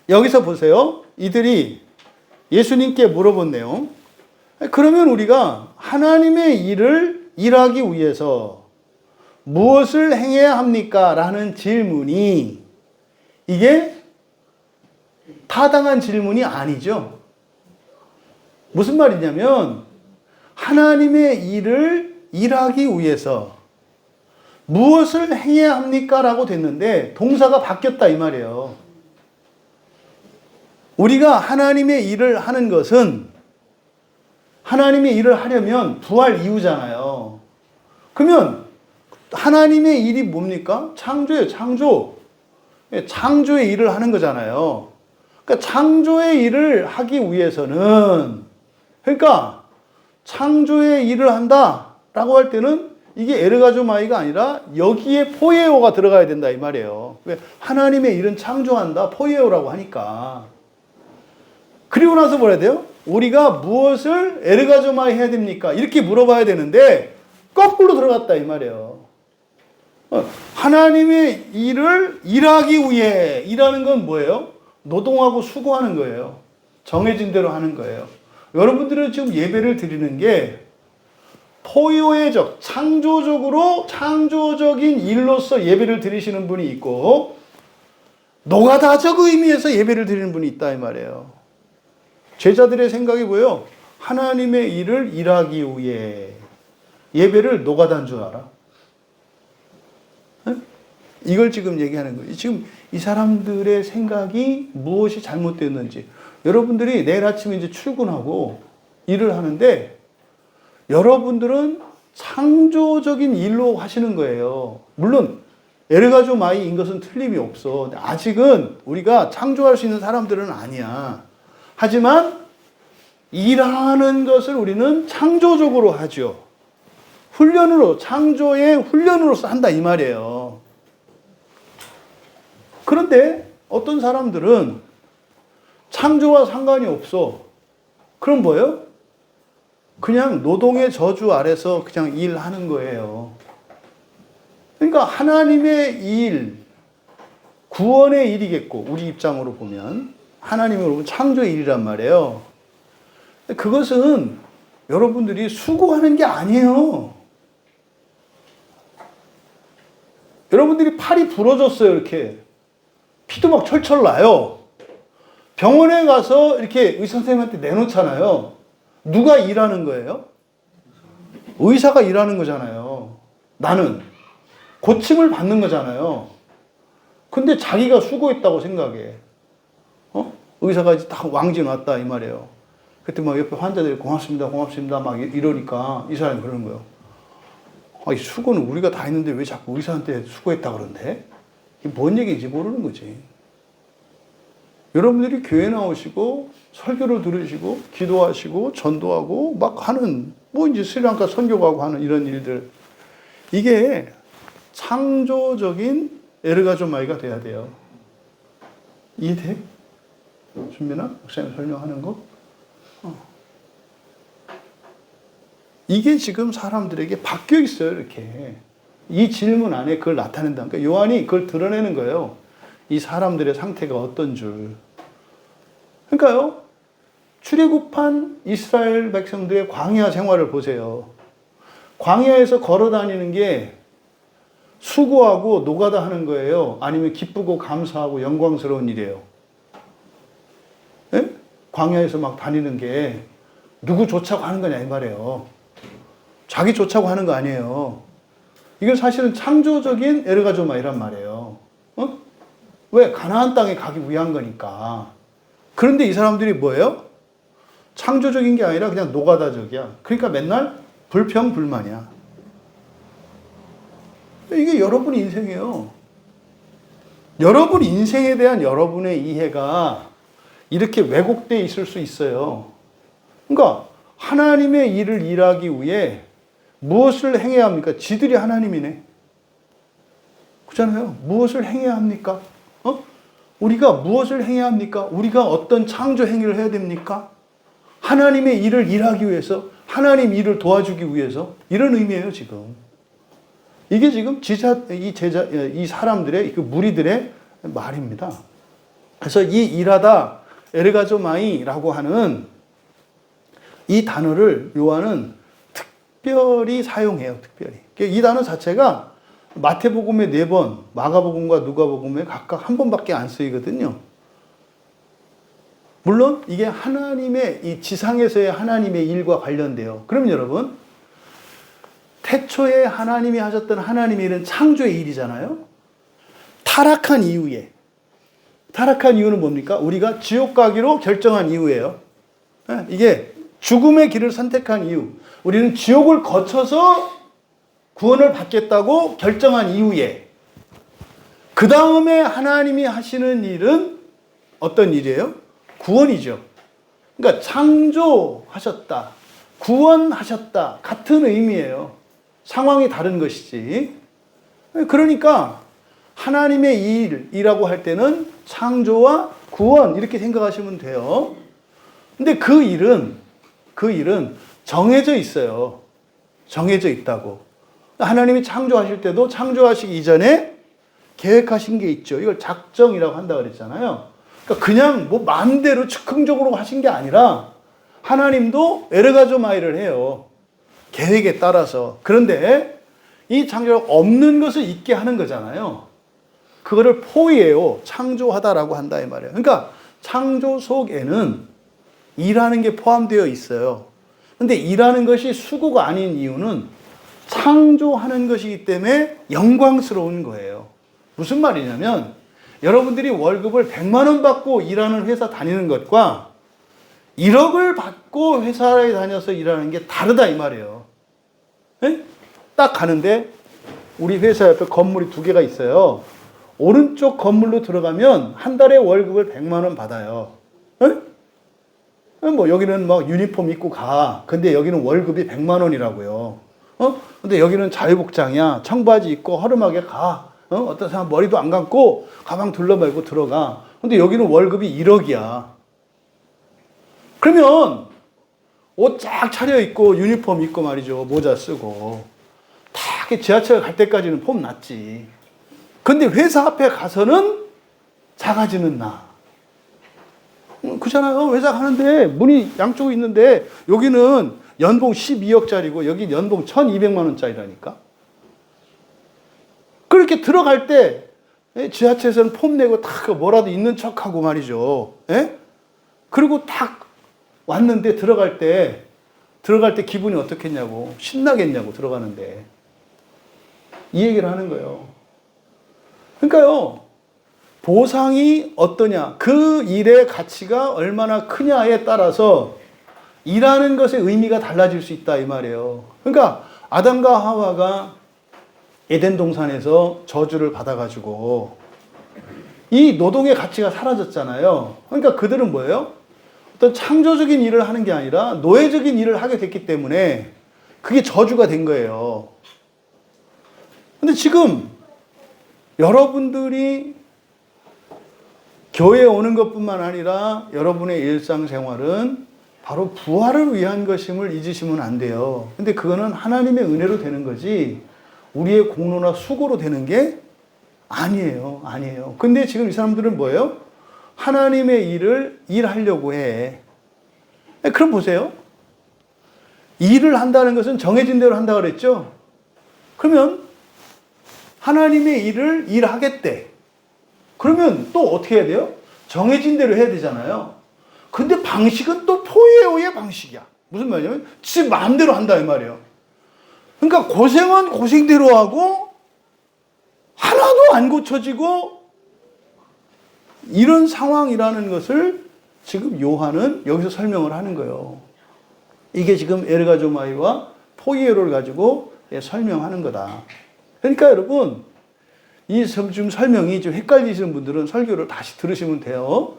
여기서 보세요. 이들이 예수님께 물어본 내용. 그러면 우리가 하나님의 일을 일하기 위해서 무엇을 행해야 합니까? 라는 질문이 이게 타당한 질문이 아니죠. 무슨 말이냐면 하나님의 일을 일하기 위해서 무엇을 행해야 합니까? 라고 됐는데 동사가 바뀌었다 이 말이에요. 우리가 하나님의 일을 하는 것은 하나님의 일을 하려면 구할 이유잖아요. 그러면 하나님의 일이 뭡니까? 창조예요, 창조. 창조의 일을 하는 거잖아요. 그러니까 창조의 일을 하기 위해서는, 그러니까 창조의 일을 한다라고 할 때는 이게 에르가조마이가 아니라 여기에 포이에오가 들어가야 된다 이 말이에요. 왜? 하나님의 일은 창조한다, 포이에오라고 하니까. 그리고 나서 뭐라 해야 돼요? 우리가 무엇을 에르가조마이 해야 됩니까? 이렇게 물어봐야 되는데 거꾸로 들어갔다 이 말이에요. 하나님의 일을 일하기 위해, 일하는 건 뭐예요? 노동하고 수고하는 거예요. 정해진 대로 하는 거예요. 여러분들은 지금 예배를 드리는 게 포효의적, 창조적으로 창조적인 일로서 예배를 드리시는 분이 있고 노가다적 의미에서 예배를 드리는 분이 있다 이 말이에요. 제자들의 생각이 뭐예요? 하나님의 일을 일하기 위해 예배를 노가다인 줄 알아? 이걸 지금 얘기하는 거예요. 지금 이 사람들의 생각이 무엇이 잘못됐는지. 여러분들이 내일 아침에 이제 출근하고 일을 하는데 여러분들은 창조적인 일로 하시는 거예요. 물론 에르가조마이인 것은 틀림이 없어. 아직은 우리가 창조할 수 있는 사람들은 아니야. 하지만 일하는 것을 우리는 창조적으로 하죠. 훈련으로, 창조의 훈련으로서 한다 이 말이에요. 그런데 어떤 사람들은 창조와 상관이 없어. 그럼 뭐예요? 그냥 노동의 저주 아래서 그냥 일하는 거예요. 그러니까 하나님의 일, 구원의 일이겠고, 우리 입장으로 보면 하나님으로 보면 창조의 일이란 말이에요. 그것은 여러분들이 수고하는 게 아니에요. 여러분들이 팔이 부러졌어요, 이렇게. 피도 막 철철 나요. 병원에 가서 이렇게 의사 선생님한테 내놓잖아요. 누가 일하는 거예요? 의사가 일하는 거잖아요. 나는 고침을 받는 거잖아요. 근데 자기가 수고했다고 생각해. 의사가 이제 딱 왕진 왔다 이 말이에요. 그때 막 옆에 환자들이 고맙습니다, 고맙습니다 막 이러니까 이 사람이 그러는 거예요. 이 수고는 우리가 다 했는데 왜 자꾸 의사한테 수고했다 그런데? 이게 뭔 얘기인지 모르는 거지. 여러분들이 교회 나오시고 설교를 들으시고 기도하시고 전도하고 막 하는 뭐 이제 스리랑카 선교 가고 하는 이런 일들, 이게 창조적인 에르가조마이가 돼야 돼요. 이해돼? 준비나? 목사님 설명하는 거? 이게 지금 사람들에게 바뀌어 있어요, 이렇게. 이 질문 안에 그걸 나타낸다. 그러니까 요한이 그걸 드러내는 거예요. 이 사람들의 상태가 어떤 줄. 그러니까요, 출애굽한 이스라엘 백성들의 광야 생활을 보세요. 광야에서 걸어 다니는 게 수고하고 노가다 하는 거예요? 아니면 기쁘고 감사하고 영광스러운 일이에요? 예? 광야에서 막 다니는 게 누구 쫓아고 하는 거냐 이 말이에요. 자기 쫓아고 하는 거 아니에요. 이건 사실은 창조적인 에르가조마이란 말이에요. 왜? 가나안 땅에 가기 위한 거니까. 그런데 이 사람들이 뭐예요? 창조적인 게 아니라 그냥 노가다적이야. 그러니까 맨날 불평불만이야. 이게 여러분 인생이에요. 여러분 인생에 대한 여러분의 이해가 이렇게 왜곡되어 있을 수 있어요. 그러니까 하나님의 일을 일하기 위해 무엇을 행해야 합니까? 지들이 하나님이네. 그렇잖아요. 무엇을 행해야 합니까? 우리가 무엇을 행해야 합니까? 우리가 어떤 창조 행위를 해야 됩니까? 하나님의 일을 일하기 위해서, 하나님 일을 도와주기 위해서, 이런 의미예요, 지금. 이게 지금 이 사람들의, 그 무리들의 말입니다. 그래서 이 일하다, 에르가조마이라고 하는 이 단어를 요한은 특별히 사용해요, 특별히. 이 단어 자체가 마태복음에 4번, 마가복음과 누가복음에 각각 1번밖에 안 쓰이거든요. 물론 이게 하나님의, 이 지상에서의 하나님의 일과 관련돼요. 그럼 여러분, 태초에 하나님이 하셨던 하나님의 일은 창조의 일이잖아요. 타락한 이후에, 타락한 이유는 뭡니까? 우리가 지옥 가기로 결정한 이유예요. 이게 죽음의 길을 선택한 이유. 우리는 지옥을 거쳐서 구원을 받겠다고 결정한 이후에, 그 다음에 하나님이 하시는 일은 어떤 일이에요? 구원이죠. 그러니까 창조하셨다, 구원하셨다, 같은 의미예요. 상황이 다른 것이지. 그러니까 하나님의 일이라고 할 때는 창조와 구원 이렇게 생각하시면 돼요. 근데 그 일은 정해져 있어요. 정해져 있다고. 하나님이 창조하실 때도 창조하시기 이전에 계획하신 게 있죠. 이걸 작정이라고 한다 그랬잖아요. 그러니까 그냥 뭐 마음대로 즉흥적으로 하신 게 아니라 하나님도 에르가조마이를 해요. 계획에 따라서. 그런데 이 창조가 없는 것을 있게 하는 거잖아요. 그거를 포이에요. 창조하다라고 한다 이 말이에요. 그러니까 창조 속에는 일하는 게 포함되어 있어요. 근데 일하는 것이 수고가 아닌 이유는 창조하는 것이기 때문에 영광스러운 거예요. 무슨 말이냐면 여러분들이 월급을 100만 원 받고 일하는 회사 다니는 것과 1억을 받고 회사에 다녀서 일하는 게 다르다 이 말이에요. 네? 딱 가는데 우리 회사 옆에 건물이 2개가 있어요. 오른쪽 건물로 들어가면 한 달에 월급을 100만 원 받아요. 네? 뭐 여기는 막 유니폼 입고 가. 근데 여기는 월급이 100만 원이라고요. 근데 여기는 자유복장이야. 청바지 입고 허름하게 가. 어떤 사람 머리도 안 감고 가방 둘러말고 들어가. 근데 여기는 월급이 1억이야. 그러면 옷 쫙 차려입고 유니폼 입고 말이죠. 모자 쓰고 다 지하철 갈 때까지는 폼 났지. 근데 회사 앞에 가서는 작아지는 나. 그렇잖아요. 회사 가는데 문이 양쪽에 있는데 여기는 연봉 12억짜리고 여기 연봉 1200만 원짜리라니까. 그렇게 들어갈 때 지하철에서는 폼 내고 딱 뭐라도 있는 척하고 말이죠. 예? 그리고 딱 왔는데 들어갈 때 기분이 어떻겠냐고. 신나겠냐고 들어가는데. 이 얘기를 하는 거예요. 그러니까요. 보상이 어떠냐, 그 일의 가치가 얼마나 크냐에 따라서 일하는 것의 의미가 달라질 수 있다 이 말이에요. 그러니까 아담과 하와가 에덴 동산에서 저주를 받아가지고 이 노동의 가치가 사라졌잖아요. 그러니까 그들은 뭐예요? 어떤 창조적인 일을 하는 게 아니라 노예적인 일을 하게 됐기 때문에 그게 저주가 된 거예요. 근데 지금 여러분들이 교회에 오는 것뿐만 아니라 여러분의 일상생활은 바로 부활을 위한 것임을 잊으시면 안 돼요. 근데 그거는 하나님의 은혜로 되는 거지 우리의 공로나 수고로 되는 게 아니에요. 아니에요. 근데 지금 이 사람들은 뭐예요? 하나님의 일을 일하려고 해. 그럼 보세요. 일을 한다는 것은 정해진 대로 한다고 그랬죠? 그러면 하나님의 일을 일하겠대. 그러면 또 어떻게 해야 돼요? 정해진 대로 해야 되잖아요. 근데 방식은 또 포에오의 방식이야. 무슨 말이냐면 지 마음대로 한다 이 말이에요. 그러니까 고생은 고생대로 하고 하나도 안 고쳐지고 이런 상황이라는 것을 지금 요한은 여기서 설명을 하는 거예요. 이게 지금 에르가조마이와 포이에로를 가지고 설명하는 거다. 그러니까 여러분 이 지금 설명이 좀 헷갈리시는 분들은 설교를 다시 들으시면 돼요.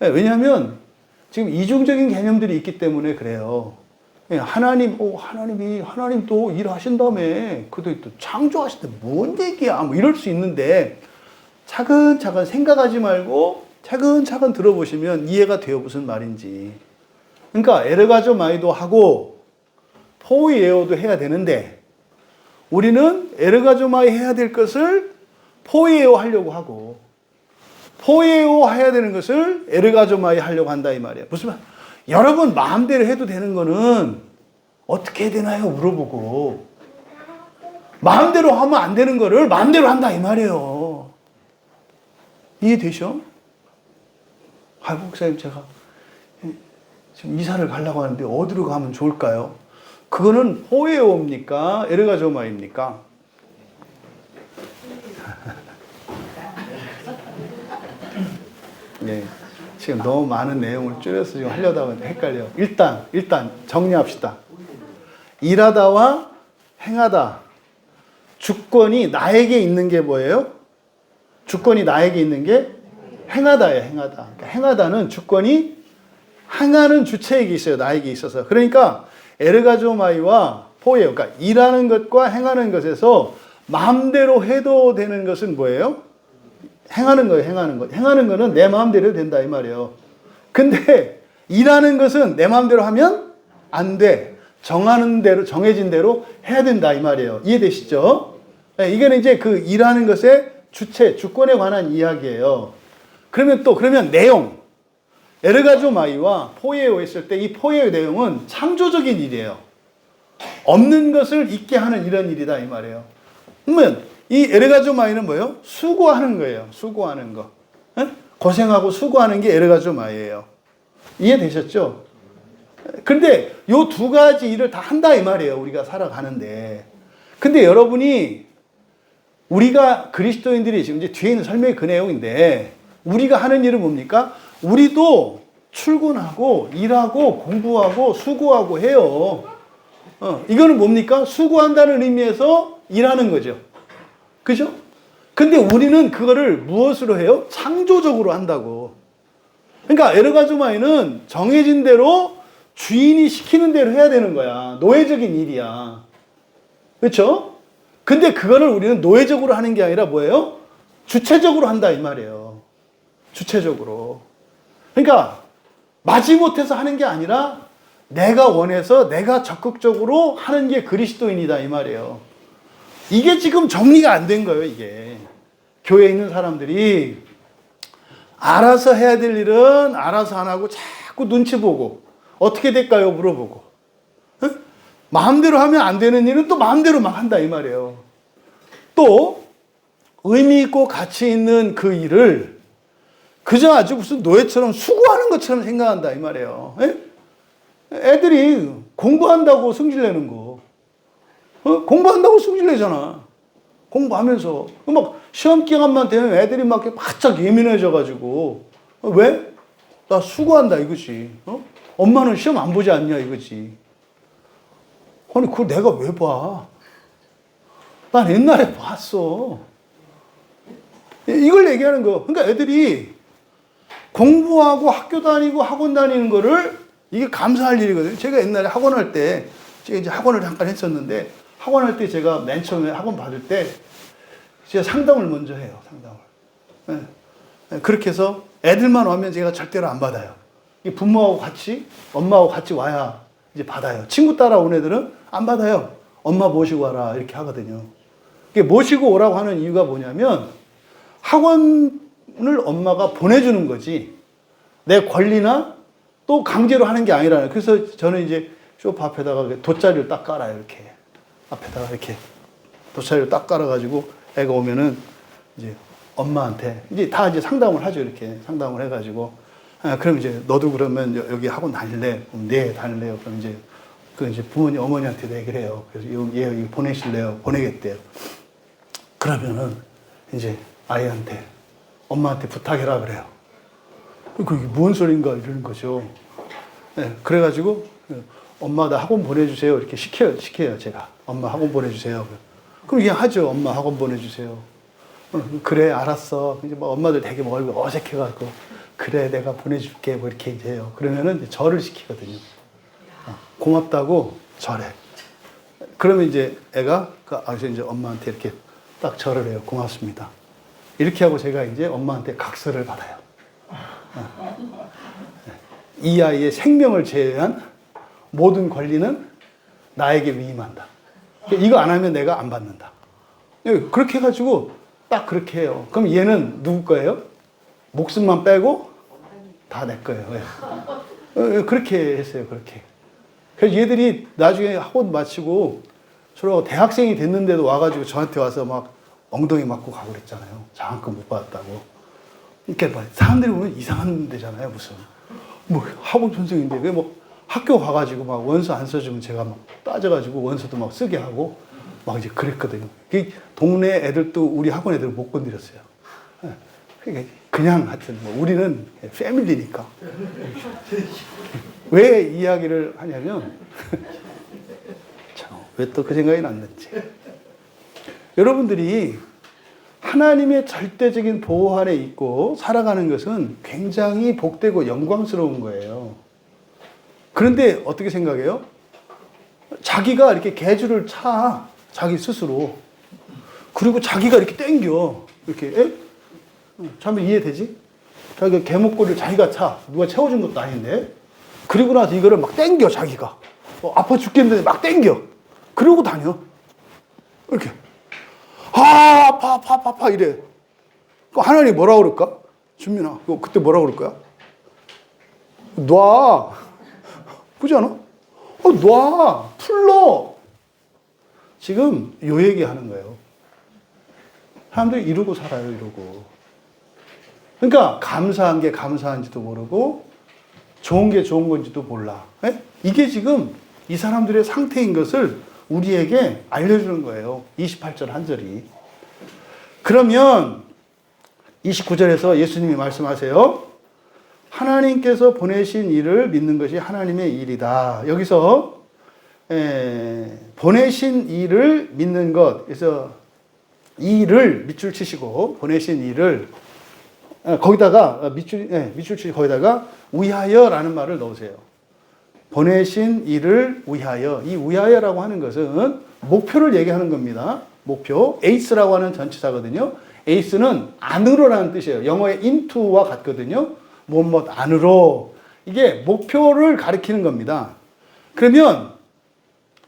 왜냐하면 지금 이중적인 개념들이 있기 때문에 그래요. 하나님 또 일하신다며. 그도 또 창조하실 때 뭔 얘기야? 뭐 이럴 수 있는데 차근차근 생각하지 말고 차근차근 들어보시면 이해가 돼요. 무슨 말인지. 그러니까 에르가조마이도 하고 포이에오도 해야 되는데 우리는 에르가조마이 해야 될 것을 포이에오 하려고 하고, 포이에오 해야 되는 것을 에르가조마이 하려고 한다 이 말이에요. 무슨 말? 여러분 마음대로 해도 되는 거는 어떻게 해야 되나요? 물어보고, 마음대로 하면 안 되는 거를 마음대로 한다 이 말이에요. 이해되셔? 목사님 제가 지금 이사를 가려고 하는데 어디로 가면 좋을까요? 그거는 포에오입니까? 에르가조마입니까? 네, 지금 너무 많은 내용을 줄여서 지금 하려다가 헷갈려요. 일단 정리합시다. 일하다와 행하다. 주권이 나에게 있는 게 뭐예요? 주권이 나에게 있는 게 행하다예요. 행하다. 그러니까 행하다는 주권이 행하는 주체에게 있어요. 나에게 있어서. 그러니까 에르가조마이와 포에오, 그러니까 일하는 것과 행하는 것에서 마음대로 해도 되는 것은 뭐예요? 행하는 거예요. 행하는 것. 행하는 거는 내 마음대로 해도 된다 이 말이에요. 근데 일하는 것은 내 마음대로 하면 안 돼. 정하는 대로, 정해진 대로 해야 된다 이 말이에요. 이해되시죠? 네, 이거는 이제 그 일하는 것의 주체, 주권에 관한 이야기예요. 그러면 내용. 에르가조마이와 포에오 했을 때 이 포에오의 내용은 창조적인 일이에요. 없는 것을 있게 하는 이런 일이다 이 말이에요. 그러면 이 에르가조마이는 뭐예요? 수고하는 거예요. 수고하는 거. 에? 고생하고 수고하는 게 에르가조마이예요. 이해되셨죠? 근데 요 두 가지 일을 다 한다 이 말이에요. 우리가 살아가는데. 근데 여러분이 우리가 그리스도인들이 지금 이제 뒤에 있는 설명이 그 내용인데 우리가 하는 일은 뭡니까? 우리도 출근하고 일하고 공부하고 수고하고 해요. 이거는 뭡니까? 수고한다는 의미에서 일하는 거죠. 그죠? 근데 우리는 그거를 무엇으로 해요? 창조적으로 한다고. 그러니까 에르가조마이는 정해진 대로 주인이 시키는 대로 해야 되는 거야. 노예적인 일이야. 그렇죠? 근데 그거를 우리는 노예적으로 하는 게 아니라 뭐예요? 주체적으로 한다 이 말이에요. 주체적으로. 그러니까 마지못해서 하는 게 아니라 내가 원해서 내가 적극적으로 하는 게 그리스도인이다 이 말이에요. 이게 지금 정리가 안 된 거예요. 이게 교회에 있는 사람들이 알아서 해야 될 일은 알아서 안 하고 자꾸 눈치 보고 어떻게 될까요? 물어보고 마음대로 하면 안 되는 일은 또 마음대로 막 한다 이 말이에요. 또 의미 있고 가치 있는 그 일을 그저 아주 무슨 노예처럼 수고하는 것처럼 생각한다 이 말이에요. 애들이 공부한다고 승질내는 거. 공부한다고 승질내잖아. 공부하면서. 막 시험 기간만 되면 애들이 막 바짝 예민해져가지고. 왜? 나 수고한다 이거지. 엄마는 시험 안 보지 않냐 이거지. 아니 그걸 내가 왜 봐? 난 옛날에 봤어. 이걸 얘기하는 거. 그러니까 애들이 공부하고 학교 다니고 학원 다니는 거를 이게 감사할 일이거든요. 제가 옛날에 학원할 때, 제가 이제 학원을 잠깐 했었는데, 학원할 때 제가 맨 처음에 학원 받을 때, 제가 상담을 먼저 해요, 상담을. 네. 그렇게 해서 애들만 오면 제가 절대로 안 받아요. 부모하고 같이, 엄마하고 같이 와야 이제 받아요. 친구 따라온 애들은 안 받아요. 엄마 모시고 와라, 이렇게 하거든요. 이게 모시고 오라고 하는 이유가 뭐냐면, 학원을 엄마가 보내주는 거지, 내 권리나 또 강제로 하는 게 아니라는. 그래서 저는 이제 쇼파 앞에다가 돗자리를 딱 깔아요. 이렇게 앞에다가 이렇게 돗자리를 딱 깔아가지고 애가 오면은 이제 엄마한테 이제 다 이제 상담을 하죠. 이렇게 상담을 해가지고 그럼 이제 너도 그러면 여기 학원 다닐래? 그럼 네 다닐래요. 그럼 이제 그 이제 부모님 어머니한테 얘기를 해요. 그래서 얘 여기 보내실래요? 보내겠대요. 그러면은 이제 아이한테 엄마한테 부탁해라 그래요. 그게 뭔 소린가 이러는 거죠. 네, 그래가지고 엄마 나 학원 보내주세요 이렇게 시켜요 제가. 엄마 학원 보내주세요. 그럼 그냥 하죠. 엄마 학원 보내주세요. 그래 알았어. 이제 뭐 엄마들 되게 뭐 얼굴 어색해가지고 그래 내가 보내줄게 뭐 이렇게 이제 해요. 그러면은 이제 절을 시키거든요. 고맙다고 절해. 그러면 이제 애가 이제 엄마한테 이렇게 딱 절을 해요. 고맙습니다. 이렇게 하고 제가 이제 엄마한테 각서를 받아요. 이 아이의 생명을 제외한 모든 권리는 나에게 위임한다. 이거 안 하면 내가 안 받는다. 그렇게 해가지고 딱 그렇게 해요. 그럼 얘는 누구 거예요? 목숨만 빼고 다 내 거예요. 그렇게 했어요. 그렇게. 그래서 얘들이 나중에 학원 마치고 서로 대학생이 됐는데도 와가지고 저한테 와서 막 엉덩이 맞고 가고 그랬잖아요. 장학금 못 받았다고. 그러니까 사람들이 보면 이상한 데잖아요. 무슨 뭐 학원 선생인데 왜 뭐 학교 가가지고 막 원서 안 써주면 제가 막 따져가지고 원서도 막 쓰게 하고 막 이제 그랬거든요. 동네 애들도 우리 학원 애들 못 건드렸어요. 그냥 하여튼 뭐 우리는 패밀리니까. 왜 이야기를 하냐면 왜 또 그 생각이 났는지. 여러분들이 하나님의 절대적인 보호 아래 있고 살아가는 것은 굉장히 복되고 영광스러운 거예요. 그런데 어떻게 생각해요? 자기가 이렇게 개주를 차, 자기 스스로. 그리고 자기가 이렇게 땡겨. 이렇게, 참 이해되지? 자기가 개목걸이를 자기가 차. 누가 채워준 것도 아닌데. 그리고 나서 이거를 막 땡겨, 자기가. 아파 죽겠는데 막 땡겨. 그러고 다녀. 이렇게. 아파, 이래. 하나님이 뭐라 그럴까? 준민아, 그때 뭐라 그럴 거야? 놔. 그렇지 않아? 놔. 풀러. 지금 요 얘기 하는 거예요. 사람들이 이러고 살아요, 이러고. 그러니까 감사한 게 감사한지도 모르고 좋은 게 좋은 건지도 몰라. 이게 지금 이 사람들의 상태인 것을 우리에게 알려주는 거예요. 28절 한 절이. 그러면 29절에서 예수님이 말씀하세요. 하나님께서 보내신 일을 믿는 것이 하나님의 일이다. 여기서 보내신 일을 믿는 것. 그래서 일을 밑줄 치시고 보내신 일을 거기다가 밑줄 치시고 거기다가 위하여라는 말을 넣으세요. 보내신 일을 위하여. 이 위하여라고 하는 것은 목표를 얘기하는 겁니다. 목표. 에이스라고 하는 전치사거든요. 에이스는 안으로라는 뜻이에요. 영어의 into와 같거든요. 뭐뭐 안으로. 이게 목표를 가리키는 겁니다. 그러면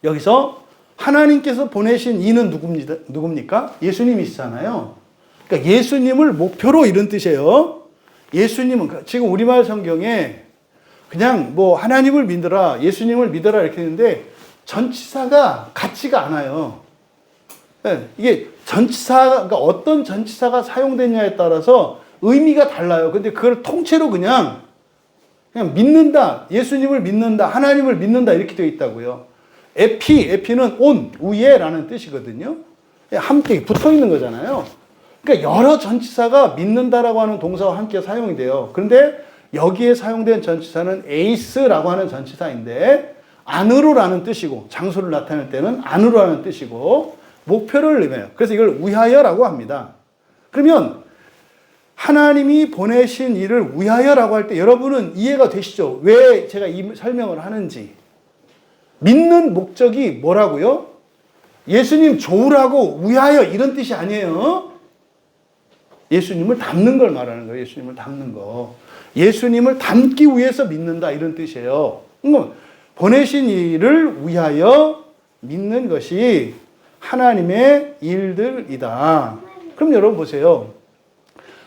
여기서 하나님께서 보내신 이는 누굽니까? 예수님이시잖아요. 그러니까 예수님을 목표로 이런 뜻이에요. 예수님은 지금 우리말 성경에 그냥 뭐 하나님을 믿어라, 예수님을 믿어라 이렇게 했는데 전치사가 같지가 않아요. 이게 전치사가 그러니까 어떤 전치사가 사용됐냐에 따라서 의미가 달라요. 근데 그걸 통째로 그냥 믿는다, 예수님을 믿는다, 하나님을 믿는다 이렇게 되어 있다고요. 에피는 온, 위에라는 뜻이거든요. 함께 붙어 있는 거잖아요. 그러니까 여러 전치사가 믿는다라고 하는 동사와 함께 사용이 돼요. 그런데 여기에 사용된 전치사는 에이스라고 하는 전치사인데 안으로라는 뜻이고 장소를 나타낼 때는 안으로라는 뜻이고 목표를 의미해요. 그래서 이걸 위하여라고 합니다. 그러면 하나님이 보내신 일을 위하여라고 할 때 여러분은 이해가 되시죠? 왜 제가 이 설명을 하는지. 믿는 목적이 뭐라고요? 예수님 좋으라고 위하여 이런 뜻이 아니에요. 예수님을 닮는 걸 말하는 거예요. 예수님을 닮는 거. 예수님을 닮기 위해서 믿는다 이런 뜻이에요. 보내신 일을 위하여 믿는 것이 하나님의 일들이다. 그럼 여러분 보세요.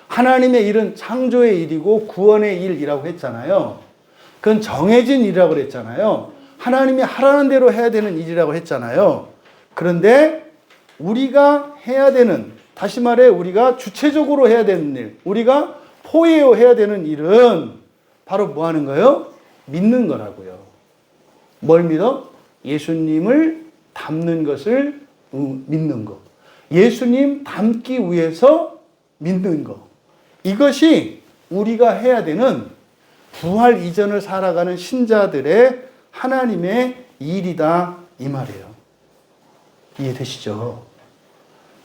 하나님의 일은 창조의 일이고 구원의 일이라고 했잖아요. 그건 정해진 일이라고 그랬잖아요. 하나님이 하라는 대로 해야 되는 일이라고 했잖아요. 그런데 우리가 해야 되는, 다시 말해 우리가 주체적으로 해야 되는 일, 우리가 포예요 해야 되는 일은 바로 뭐 하는 거예요? 믿는 거라고요. 뭘 믿어? 예수님을 닮는 것을 믿는 거. 예수님 닮기 위해서 믿는 거. 이것이 우리가 해야 되는 부활 이전을 살아가는 신자들의 하나님의 일이다 이 말이에요. 이해되시죠?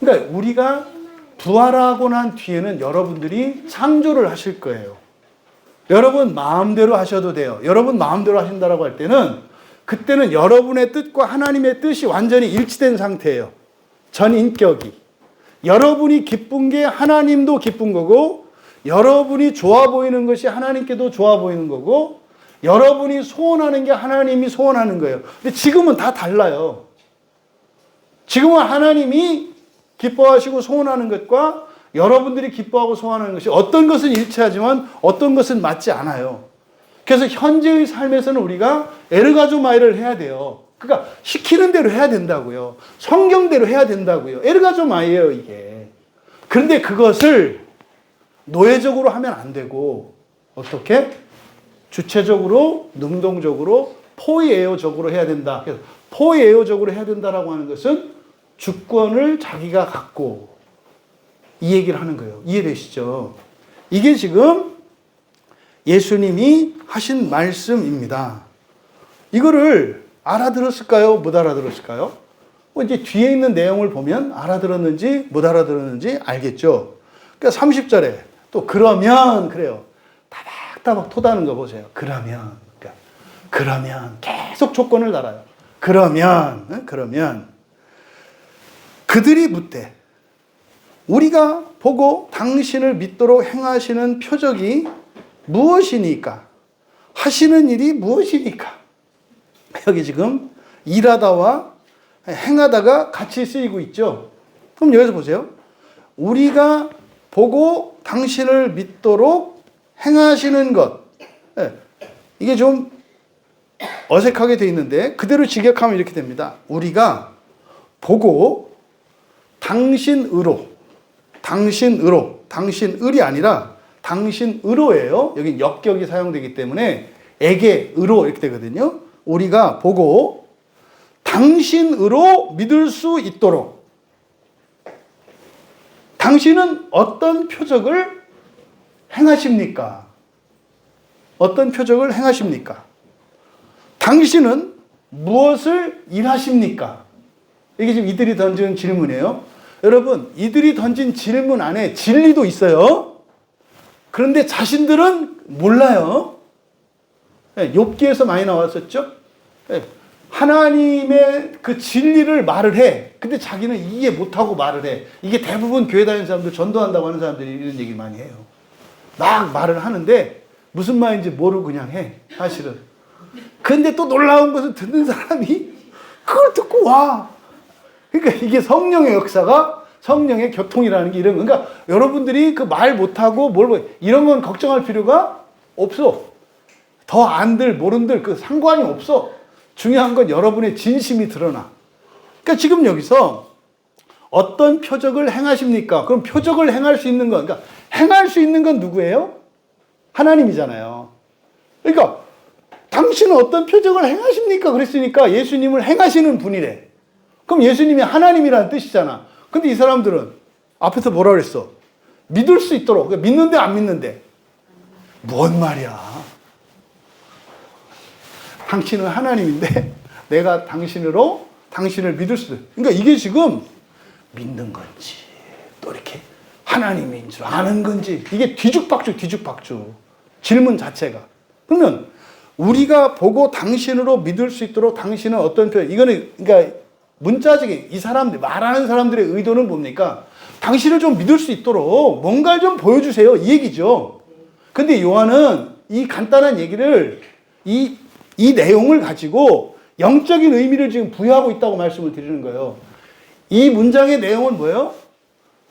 그러니까 우리가 부활하고 난 뒤에는 여러분들이 창조를 하실 거예요. 여러분 마음대로 하셔도 돼요. 여러분 마음대로 하신다라고 할 때는 그때는 여러분의 뜻과 하나님의 뜻이 완전히 일치된 상태예요. 전인격이. 여러분이 기쁜 게 하나님도 기쁜 거고 여러분이 좋아 보이는 것이 하나님께도 좋아 보이는 거고 여러분이 소원하는 게 하나님이 소원하는 거예요. 근데 지금은 다 달라요. 지금은 하나님이 기뻐하시고 소원하는 것과 여러분들이 기뻐하고 소원하는 것이 어떤 것은 일치하지만 어떤 것은 맞지 않아요. 그래서 현재의 삶에서는 우리가 에르가조마이를 해야 돼요. 그러니까 시키는 대로 해야 된다고요. 성경대로 해야 된다고요. 에르가조마이예요, 이게. 그런데 그것을 노예적으로 하면 안 되고 어떻게? 주체적으로, 능동적으로, 포이에오적으로 해야 된다. 그래서 포이에오적으로 해야 된다라고 하는 것은 주권을 자기가 갖고 이 얘기를 하는 거예요. 이해되시죠? 이게 지금 예수님이 하신 말씀입니다. 이거를 알아들었을까요? 못 알아들었을까요? 이제 뒤에 있는 내용을 보면 알아들었는지 못 알아들었는지 알겠죠? 그러니까 30절에 또 그러면 그래요. 타박타박 토다는 거 보세요. 그러면 계속 조건을 달아요. 그러면 그들이 묻되 우리가 보고 당신을 믿도록 행하시는 표적이 무엇이니까? 하시는 일이 무엇이니까? 여기 지금 일하다와 행하다가 같이 쓰이고 있죠. 그럼 여기서 보세요. 우리가 보고 당신을 믿도록 행하시는 것. 이게 좀 어색하게 돼 있는데 그대로 직역하면 이렇게 됩니다. 우리가 보고 당신으로, 당신을이 아니라 당신으로예요. 여기 역격이 사용되기 때문에 에게으로 이렇게 되거든요. 우리가 보고 당신으로 믿을 수 있도록 당신은 어떤 표적을 행하십니까? 어떤 표적을 행하십니까? 당신은 무엇을 일하십니까? 이게 지금 이들이 던진 질문이에요. 여러분, 이들이 던진 질문 안에 진리도 있어요. 그런데 자신들은 몰라요. 욥기에서 많이 나왔었죠. 하나님의 그 진리를 말을 해. 근데 자기는 이해 못하고 말을 해. 이게 대부분 교회 다니는 사람들, 전도한다고 하는 사람들이 이런 얘기 많이 해요. 막 말을 하는데 무슨 말인지 모르고 그냥 해, 사실은. 근데 또 놀라운 것은 듣는 사람이 그걸 듣고 와. 그러니까 이게 성령의 역사가 성령의 교통이라는 게 이런 거. 그러니까 여러분들이 그 말 못하고 이런 건 걱정할 필요가 없어. 더 안들 모른들 그 상관이 없어. 중요한 건 여러분의 진심이 드러나. 그러니까 지금 여기서 어떤 표적을 행하십니까? 그럼 표적을 행할 수 있는 건, 그러니까 행할 수 있는 건 누구예요? 하나님이잖아요. 그러니까 당신은 어떤 표적을 행하십니까? 그랬으니까 예수님을 행하시는 분이래. 그럼 예수님이 하나님이라는 뜻이잖아. 근데 이 사람들은 앞에서 뭐라 그랬어? 믿을 수 있도록. 그러니까 믿는데 안 믿는데. 뭔 말이야. 당신은 하나님인데 내가 당신으로 당신을 믿을 수 있어. 그러니까 이게 지금 믿는 건지 또 이렇게 하나님인 줄 아는 건지 이게 뒤죽박죽 질문 자체가. 그러면 우리가 보고 당신으로 믿을 수 있도록 당신은 어떤 표현, 이거는 그러니까 문자적인 이 사람들 말하는 사람들의 의도는 뭡니까? 당신을 좀 믿을 수 있도록 뭔가를 좀 보여주세요, 이 얘기죠. 근데 요한은 이 간단한 얘기를 이 내용을 가지고 영적인 의미를 지금 부여하고 있다고 말씀을 드리는 거예요. 이 문장의 내용은 뭐예요?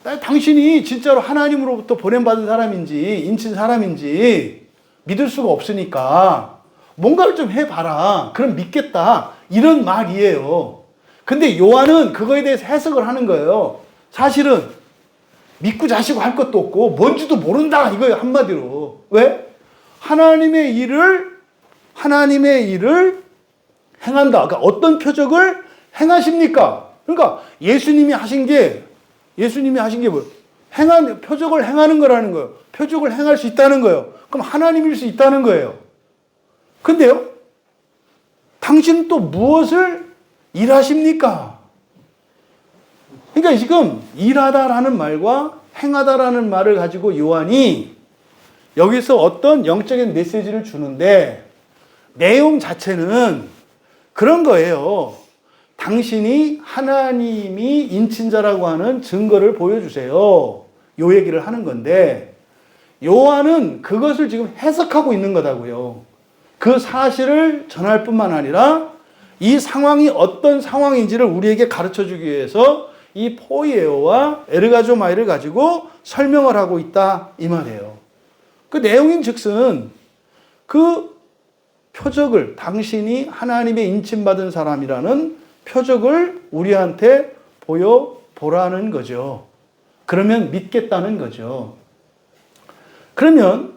당신이 진짜로 하나님으로부터 보냄받은 사람인지 인친 사람인지 믿을 수가 없으니까 뭔가를 좀 해봐라. 그럼 믿겠다. 이런 말이에요. 근데 요한은 그거에 대해서 해석을 하는 거예요. 사실은 믿고 자시고 할 것도 없고 뭔지도 모른다 이거예요, 한마디로. 왜? 하나님의 일을 행한다. 그러니까 어떤 표적을 행하십니까? 그러니까 예수님이 하신 게 뭐예요? 표적을 행하는 거라는 거예요. 표적을 행할 수 있다는 거예요. 그럼 하나님일 수 있다는 거예요. 근데요, 당신은 또 무엇을 일하십니까? 그러니까 지금 일하다라는 말과 행하다라는 말을 가지고 요한이 여기서 어떤 영적인 메시지를 주는데 내용 자체는 그런 거예요. 당신이 하나님이 인친자라고 하는 증거를 보여주세요. 요 얘기를 하는 건데 요한은 그것을 지금 해석하고 있는 거다고요. 그 사실을 전할 뿐만 아니라 이 상황이 어떤 상황인지를 우리에게 가르쳐 주기 위해서 이 포이에오와 에르가조마이를 가지고 설명을 하고 있다 이 말이에요. 그 내용인 즉슨 그 표적을 당신이 하나님의 인침받은 사람이라는 표적을 우리한테 보여보라는 거죠. 그러면 믿겠다는 거죠. 그러면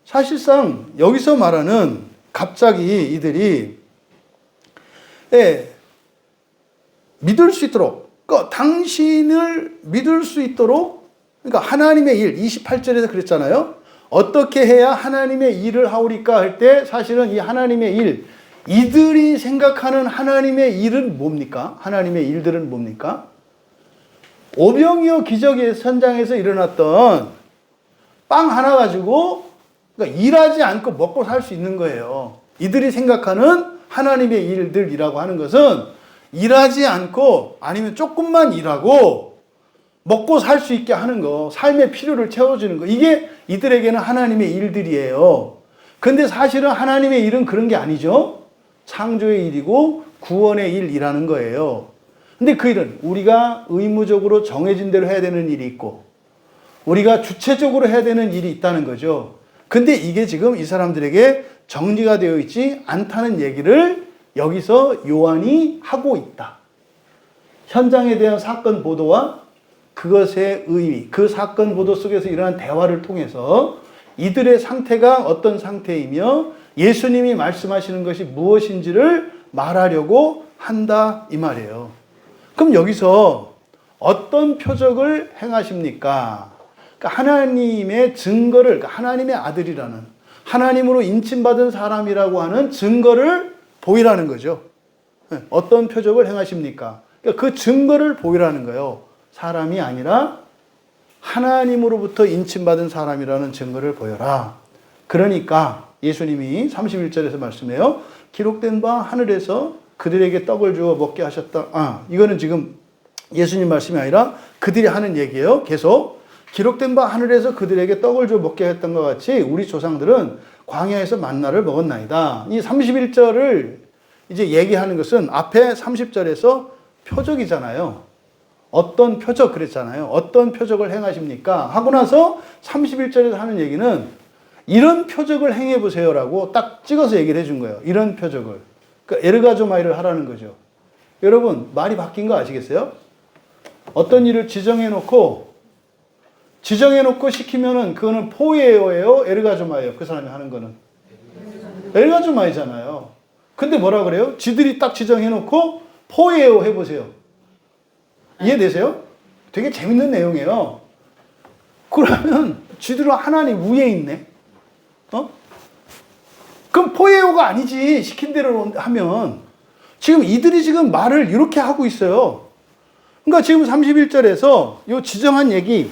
사실상 여기서 말하는 갑자기 이들이 믿을 수 있도록, 그러니까 당신을 믿을 수 있도록, 그러니까 하나님의 일, 28절에서 그랬잖아요. 어떻게 해야 하나님의 일을 하오리까 할 때 사실은 이 하나님의 일, 이들이 생각하는 하나님의 일은 뭡니까? 하나님의 일들은 뭡니까? 오병이어 기적의 현장에서 일어났던 빵 하나 가지고 그러니까 일하지 않고 먹고 살 수 있는 거예요. 이들이 생각하는 하나님의 일들이라고 하는 것은 일하지 않고 아니면 조금만 일하고 먹고 살 수 있게 하는 거, 삶의 필요를 채워주는 거, 이게 이들에게는 하나님의 일들이에요. 근데 사실은 하나님의 일은 그런 게 아니죠. 창조의 일이고 구원의 일이라는 거예요. 근데 그 일은 우리가 의무적으로 정해진 대로 해야 되는 일이 있고 우리가 주체적으로 해야 되는 일이 있다는 거죠. 근데 이게 지금 이 사람들에게 정리가 되어 있지 않다는 얘기를 여기서 요한이 하고 있다. 현장에 대한 사건 보도와 그것의 의미, 그 사건 보도 속에서 일어난 대화를 통해서 이들의 상태가 어떤 상태이며 예수님이 말씀하시는 것이 무엇인지를 말하려고 한다 이 말이에요. 그럼 여기서 어떤 표적을 행하십니까? 그러니까 하나님의 증거를, 그러니까 하나님의 아들이라는, 하나님으로 인침받은 사람이라고 하는 증거를 보이라는 거죠. 어떤 표적을 행하십니까? 그러니까 그 증거를 보이라는 거예요. 사람이 아니라 하나님으로부터 인침받은 사람이라는 증거를 보여라. 그러니까 예수님이 31절에서 말씀해요. 기록된 바 하늘에서 그들에게 떡을 주어 먹게 하셨다. 이거는 지금 예수님 말씀이 아니라 그들이 하는 얘기예요. 계속 기록된 바 하늘에서 그들에게 떡을 주어 먹게 했던 것 같이 우리 조상들은 광야에서 만나를 먹었나이다. 이 31절을 이제 얘기하는 것은 앞에 30절에서 표적이잖아요. 어떤 표적 그랬잖아요. 어떤 표적을 행하십니까? 하고 나서 31절에서 하는 얘기는 이런 표적을 행해 보세요라고 딱 찍어서 얘기를 해준 거예요. 이런 표적을. 그러니까 에르가조마이를 하라는 거죠. 여러분 말이 바뀐 거 아시겠어요? 어떤 일을 지정해놓고 시키면은 그거는 포이에오예요, 에르가조마예요. 그 사람이 하는 거는 에르가조마이잖아요. 근데 뭐라 그래요? 지들이 딱 지정해놓고 포이에오 해보세요. 이해되세요? 되게 재밌는 내용이에요. 그러면 지들은 하나님 위에 있네. 그럼 포이에오가 아니지. 시킨 대로 하면. 지금 이들이 지금 말을 이렇게 하고 있어요. 그러니까 지금 31절에서 이 지정한 얘기,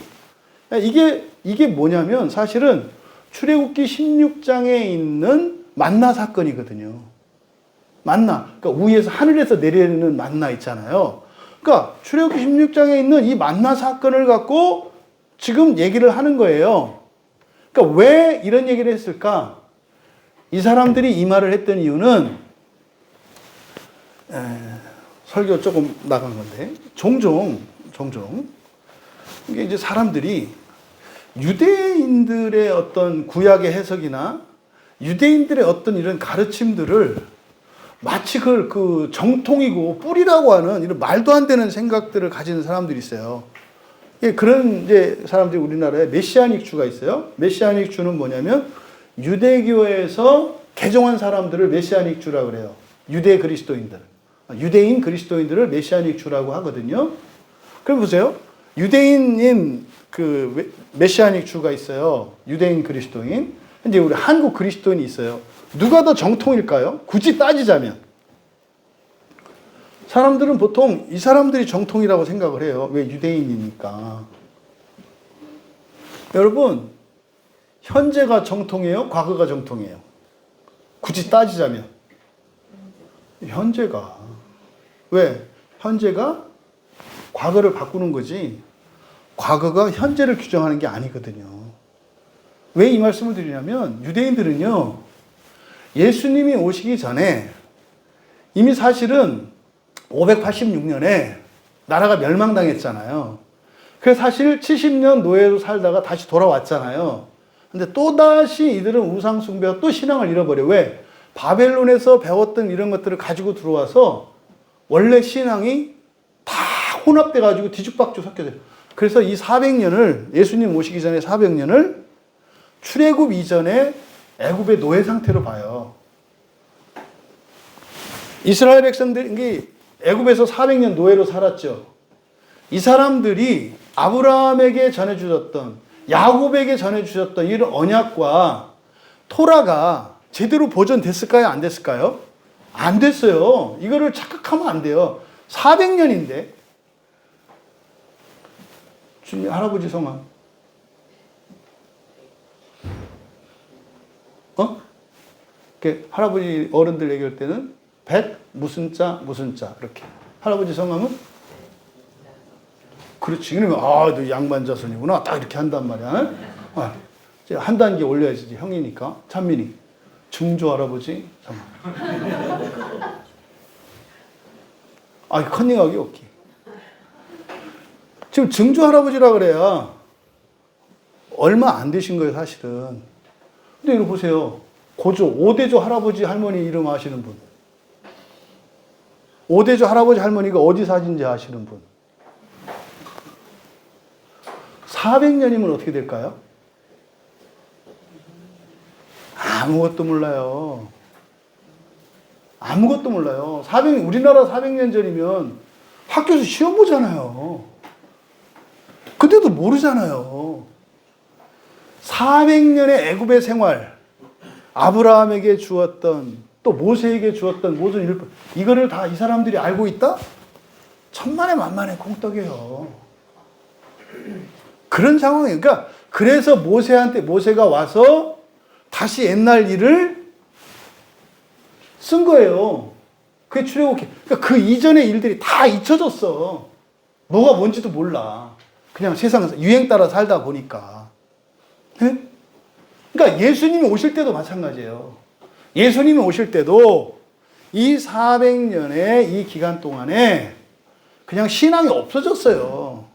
이게 뭐냐면 사실은 출애굽기 16장에 있는 만나 사건이거든요. 만나. 그러니까 위에서 하늘에서 내리는 만나 있잖아요. 그러니까 출애굽기 16장에 있는 이 만나 사건을 갖고 지금 얘기를 하는 거예요. 그러니까 왜 이런 얘기를 했을까? 이 사람들이 이 말을 했던 이유는 설교 조금 나간 건데 종종 이게 이제 사람들이 유대인들의 어떤 구약의 해석이나 유대인들의 어떤 이런 가르침들을 마치 그걸 그 정통이고 뿌리라고 하는 이런 말도 안 되는 생각들을 가지는 사람들이 있어요. 그런 이제 사람들이 우리나라에 메시아닉 주가 있어요. 메시아닉 주는 뭐냐면 유대교에서 개종한 사람들을 메시아닉 주라고 그래요. 유대 그리스도인들. 유대인 그리스도인들을 메시아닉 주라고 하거든요. 그럼 보세요. 유대인인 그 메시아닉 주가 있어요. 유대인 그리스도인. 이제 우리 한국 그리스도인이 있어요. 누가 더 정통일까요? 굳이 따지자면. 사람들은 보통 이 사람들이 정통이라고 생각을 해요. 왜? 유대인이니까. 여러분, 현재가 정통이에요? 과거가 정통이에요? 굳이 따지자면. 현재가. 왜? 현재가 과거를 바꾸는 거지. 과거가 현재를 규정하는 게 아니거든요. 왜 이 말씀을 드리냐면 유대인들은요. 예수님이 오시기 전에 이미 사실은 586년에 나라가 멸망당했잖아요. 그래서 사실 70년 노예로 살다가 다시 돌아왔잖아요. 근데 또다시 이들은 우상숭배와 또 신앙을 잃어버려. 왜? 바벨론에서 배웠던 이런 것들을 가지고 들어와서 원래 신앙이 다 혼합돼가지고 뒤죽박죽 섞여져요. 그래서 이 400년을, 예수님 오시기 전에 400년을 출애굽 이전에 애굽의 노예 상태로 봐요. 이스라엘 백성들이 애굽에서 400년 노예로 살았죠. 이 사람들이 아브라함에게 전해주셨던, 야곱에게 전해주셨던 이런 언약과 토라가 제대로 보존됐을까요? 안 됐을까요? 안 됐어요. 이거를 착각하면 안 돼요. 400년인데. 주님, 할아버지 성함. 이렇게 할아버지 어른들 얘기할 때는 무슨 자, 무슨 자. 이렇게. 할아버지 성함은? 그렇지. 그러면, 너 양반자손이구나. 딱 이렇게 한단 말이야. 한 단계 올려야지. 형이니까. 찬민이. 증조 할아버지 성함. 컨닝하기 오케이. 지금 증조 할아버지라 그래야 얼마 안 되신 거예요, 사실은. 근데 이거 보세요. 고조, 5대조 할아버지 할머니 이름 아시는 분. 5대조 할아버지 할머니가 어디 사진지 아시는 분. 400년이면 어떻게 될까요? 아무것도 몰라요. 아무것도 몰라요. 우리나라 400년 전이면 학교에서 시험 보잖아요. 근데도 모르잖아요. 400년의 애굽의 생활, 아브라함에게 주었던, 또 모세에게 주었던 모든 율법, 이거를 다 이 사람들이 알고 있다? 천만에 만만의 공떡이에요. 그런 상황이에요. 그러니까 그래서 모세가 와서 다시 옛날 일을 쓴 거예요. 그게 출애굽기. 그러니까 그 이전의 일들이 다 잊혀졌어. 뭐가 뭔지도 몰라. 그냥 세상에서 유행 따라 살다 보니까. 네? 그러니까 예수님이 오실 때도 마찬가지예요. 예수님이 오실 때도 이 400년의 이 기간 동안에 그냥 신앙이 없어졌어요.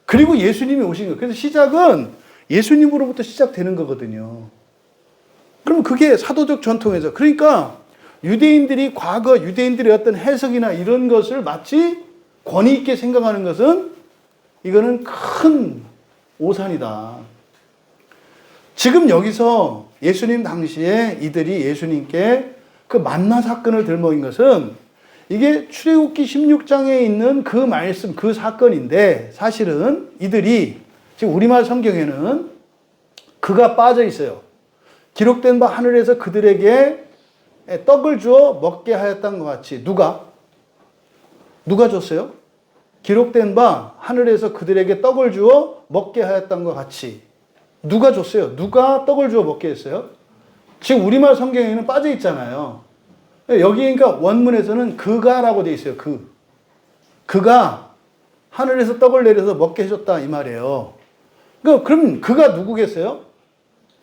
그리고 예수님이 오신 거예요. 그래서 시작은 예수님으로부터 시작되는 거거든요. 그러면 그게 사도적 전통에서, 그러니까 유대인들이 과거 유대인들의 어떤 해석이나 이런 것을 마치 권위 있게 생각하는 것은 이거는 큰 오산이다. 지금 여기서 예수님 당시에 이들이 예수님께 그 만나 사건을 들먹인 것은 이게 출애굽기 16장에 있는 그 말씀, 그 사건인데 사실은 이들이 지금 우리말 성경에는 그가 빠져 있어요. 기록된 바 하늘에서 그들에게 떡을 주어 먹게 하였던 것 같이. 누가 줬어요? 기록된 바 하늘에서 그들에게 떡을 주어 먹게 하였던 것 같이. 누가 줬어요? 누가 떡을 주어 먹게 했어요? 지금 우리말 성경에는 빠져 있잖아요. 여기 그러니까 원문에서는 그가라고 되어 있어요. 그가 하늘에서 떡을 내려서 먹게 해줬다 이 말이에요. 그럼 그가 누구겠어요?